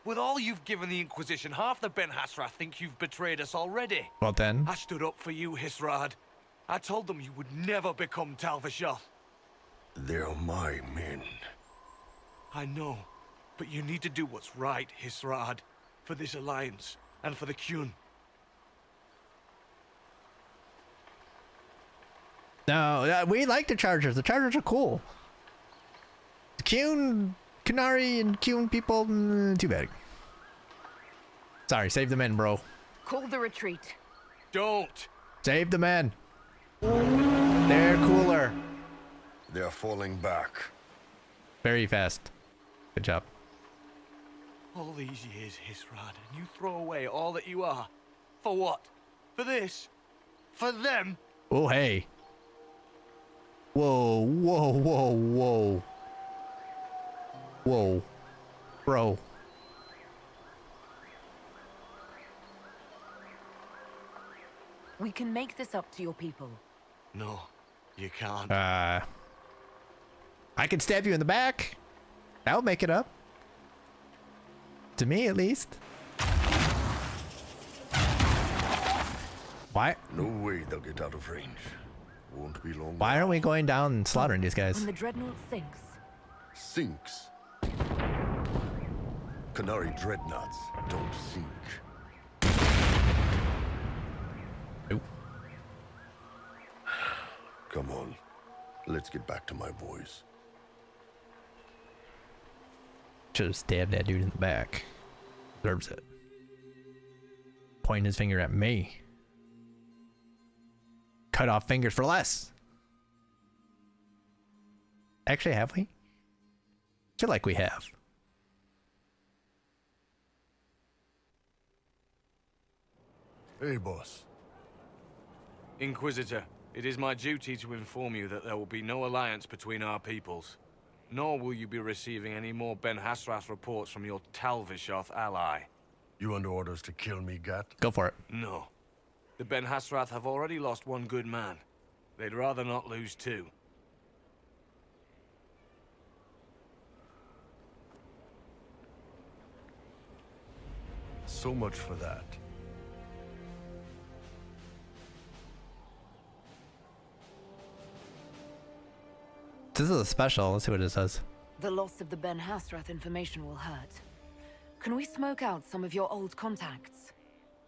With all you've given the Inquisition, half the Ben Hassrath think you've betrayed us already. Well then. I stood up for you, Hisrad. I told them you would never become Talvishoth. They're my men. I know, but you need to do what's right, Hisrad. For this alliance, and for the Qun. No, we like the Chargers. The Chargers are cool. The Canary and Qun people, too bad. Sorry, save the men, bro. Call the retreat. Don't. Save the men. They're cooler. They're falling back. Very fast. Good job. All these years, Hisrad, and you throw away all that you are. For what? For this? For them? Oh, hey. Whoa, whoa, whoa, whoa. Whoa. Bro. We can make this up to your people. No, you can't. I can stab you in the back. That'll make it up. To me, at least. Why? No way they'll get out of range. Won't be long. Why aren't we going down and slaughtering these guys? When the dreadnought sinks. Sinks. Canary dreadnoughts don't sink. Nope. Come on. Let's get back to my boys. Should have stabbed that dude in the back. Deserves it. Pointing his finger at me. Cut off fingers for less. Actually, have we? Feel like we have. Hey, boss. Inquisitor, it is my duty to inform you that there will be no alliance between our peoples. Nor will you be receiving any more Ben Hassrath reports from your Talvishoth ally. You under orders to kill me, Gat? Go for it. No. The Ben Hasrath have already lost one good man. They'd rather not lose two. So much for that. This is a special. Let's see what it says. The loss of the Ben Hasrath information will hurt. Can we smoke out some of your old contacts?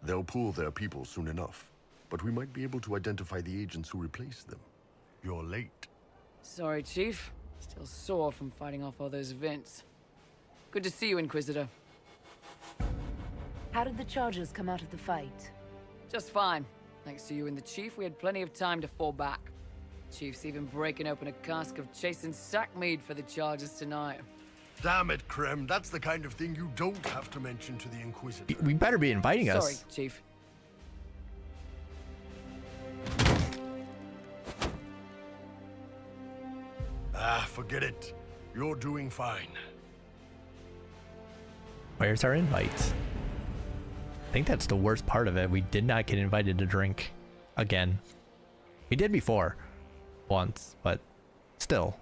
They'll pool their people soon enough. But we might be able to identify the agents who replaced them. You're late. Sorry, Chief. Still sore from fighting off all those Vints. Good to see you, Inquisitor. How did the Chargers come out of the fight? Just fine. Thanks to you and the Chief, we had plenty of time to fall back. Chief's even breaking open a cask of chasing sack mead for the Chargers tonight. Damn it, Krem. That's the kind of thing you don't have to mention to the Inquisitor. We better be inviting us. Sorry, Chief. Forget it. You're doing fine. Where's our invite? I think that's the worst part of it. We did not get invited to drink again. We did before. Once, but still.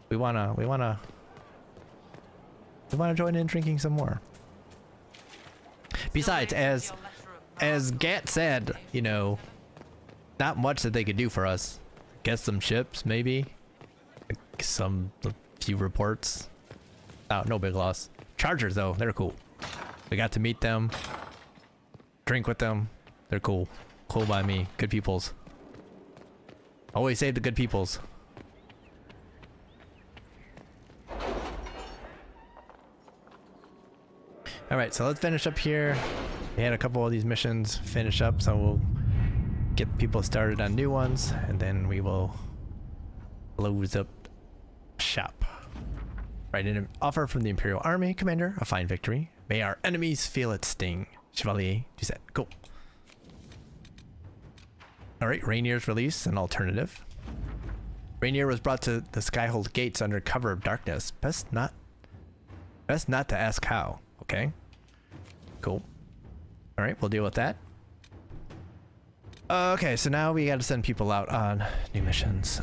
We wanna join in drinking some more. Besides, as Gat said, you know, not much that they could do for us. Guess some ships, maybe. A few reports. Oh, no big loss. Chargers, though, they're cool. We got to meet them, drink with them. They're cool. Cool by me. Good peoples. Always save the good peoples. Alright, so let's finish up here. We had a couple of these missions finish up, so we'll get people started on new ones, and then we will close up shop. Right, an offer from the Imperial Army. Commander, a fine victory. May our enemies feel its sting. Chevalier, you said. Cool. Alright, Rainier's release, an alternative. Rainier was brought to the Skyhold gates under cover of darkness. Best not to ask how. Okay. Cool. Alright, we'll deal with that. Okay, so now we gotta send people out on new missions.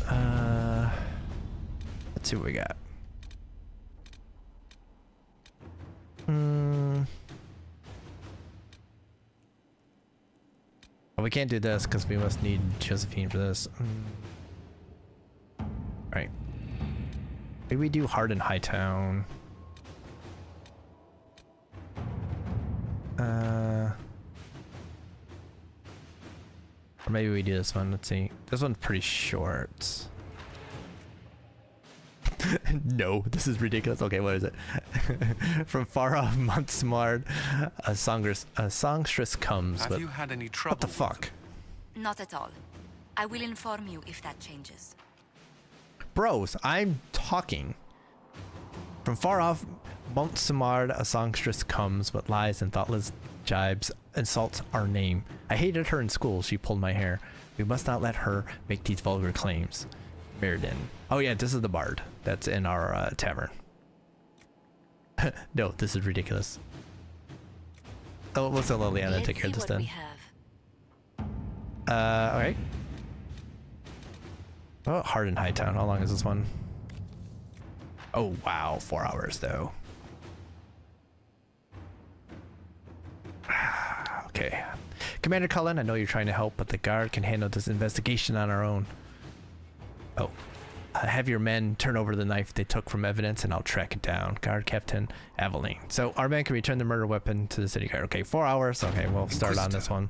Let's see what we got. Well, we can't do this because we must need Josephine for this. Right. Maybe we do Hard in Hightown. Or maybe we do this one. Let's see. This one's pretty short. No, this is ridiculous. Okay, what is it? From far off Mount Smart, a songstress comes. Have you had any trouble? What the fuck? Not at all. I will inform you if that changes. Bros, I'm talking. From far off Mount Samard, a songstress comes, with lies and thoughtless jibes insults our name. I hated her in school. She pulled my hair. We must not let her make these vulgar claims. Meriden. Oh yeah, this is the bard that's in our tavern. No, this is ridiculous. Oh, let's let Liliana take care of this then. Alright. Oh, Hard in Hightown. How long is this one? Oh wow, 4 hours though. Okay. Commander Cullen, I know you're trying to help, but the guard can handle this investigation on our own. Oh. Have your men turn over the knife they took from evidence and I'll track it down. Guard Captain Aveline. So our men can return the murder weapon to the city guard. Okay, 4 hours. Okay, we'll start on this one.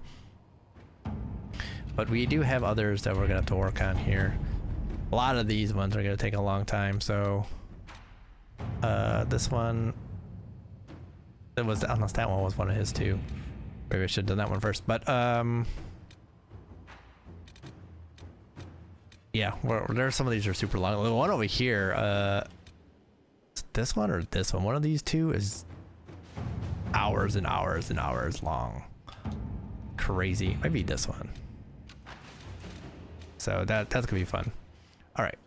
But we do have others that we're going to have to work on here. A lot of these ones are going to take a long time, so... this one... It was, unless that one was one of his too. Maybe I should have done that one first, but yeah, there's some of these are super long. The one over here, this one or this one? One of these two is hours and hours and hours long. Crazy. Maybe this one. So that's gonna be fun. All right.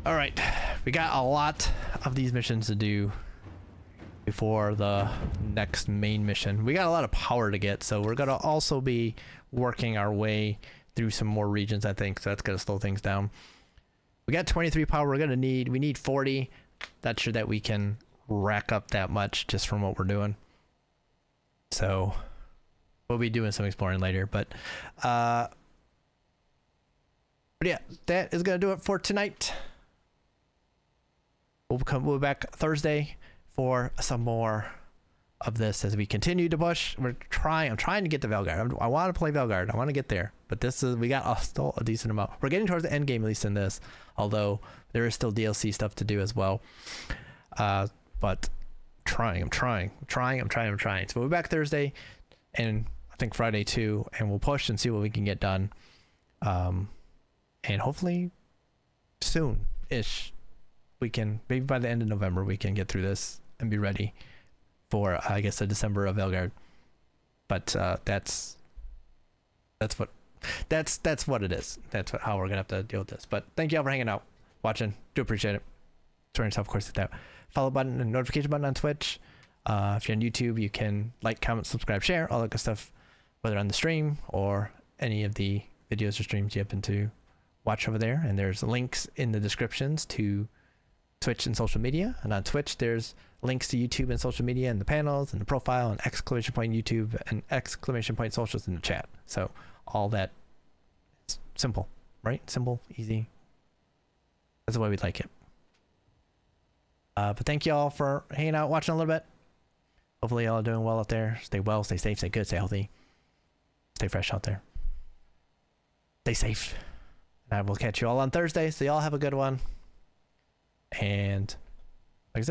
All right. We got a lot of these missions to do. before the next main mission. We got a lot of power to get, so we're gonna also be working our way through some more regions, I think, so that's gonna slow things down. We got 23 power. We need 40. Not sure that we can rack up that much just from what we're doing. So we'll be doing some exploring later, but yeah, that is gonna do it for tonight. We'll be back Thursday for some more of this as we continue to push. I'm trying to get to Veilguard. I want to play Veilguard. I want to get there, but we got still a decent amount. We're getting towards the end game, at least in this, although there is still DLC stuff to do as well. But I'm trying. So we'll be back Thursday, and I think Friday too, and we'll push and see what we can get done. And hopefully soon-ish, we can, maybe by the end of November, we can get through this and be ready for, I guess, the December of Veilguard. But that's what it is. That's how we're gonna have to deal with this. But thank you all for hanging out, watching. Do appreciate it. Turn yourself, of course, hit that follow button and notification button on Twitch. If you're on YouTube, you can like, comment, subscribe, share, all that good stuff, whether on the stream or any of the videos or streams you happen to watch over there. And there's links in the descriptions to Twitch and social media. And on Twitch, there's links to YouTube and social media and the panels and the profile and exclamation point YouTube and exclamation point socials in the chat. So all that is simple, right? Simple, easy. That's the way we'd like it. But thank you all for hanging out, watching a little bit. Hopefully y'all are doing well out there. Stay well, stay safe, stay good, stay healthy. Stay fresh out there. Stay safe. And I will catch you all on Thursday, so y'all have a good one. And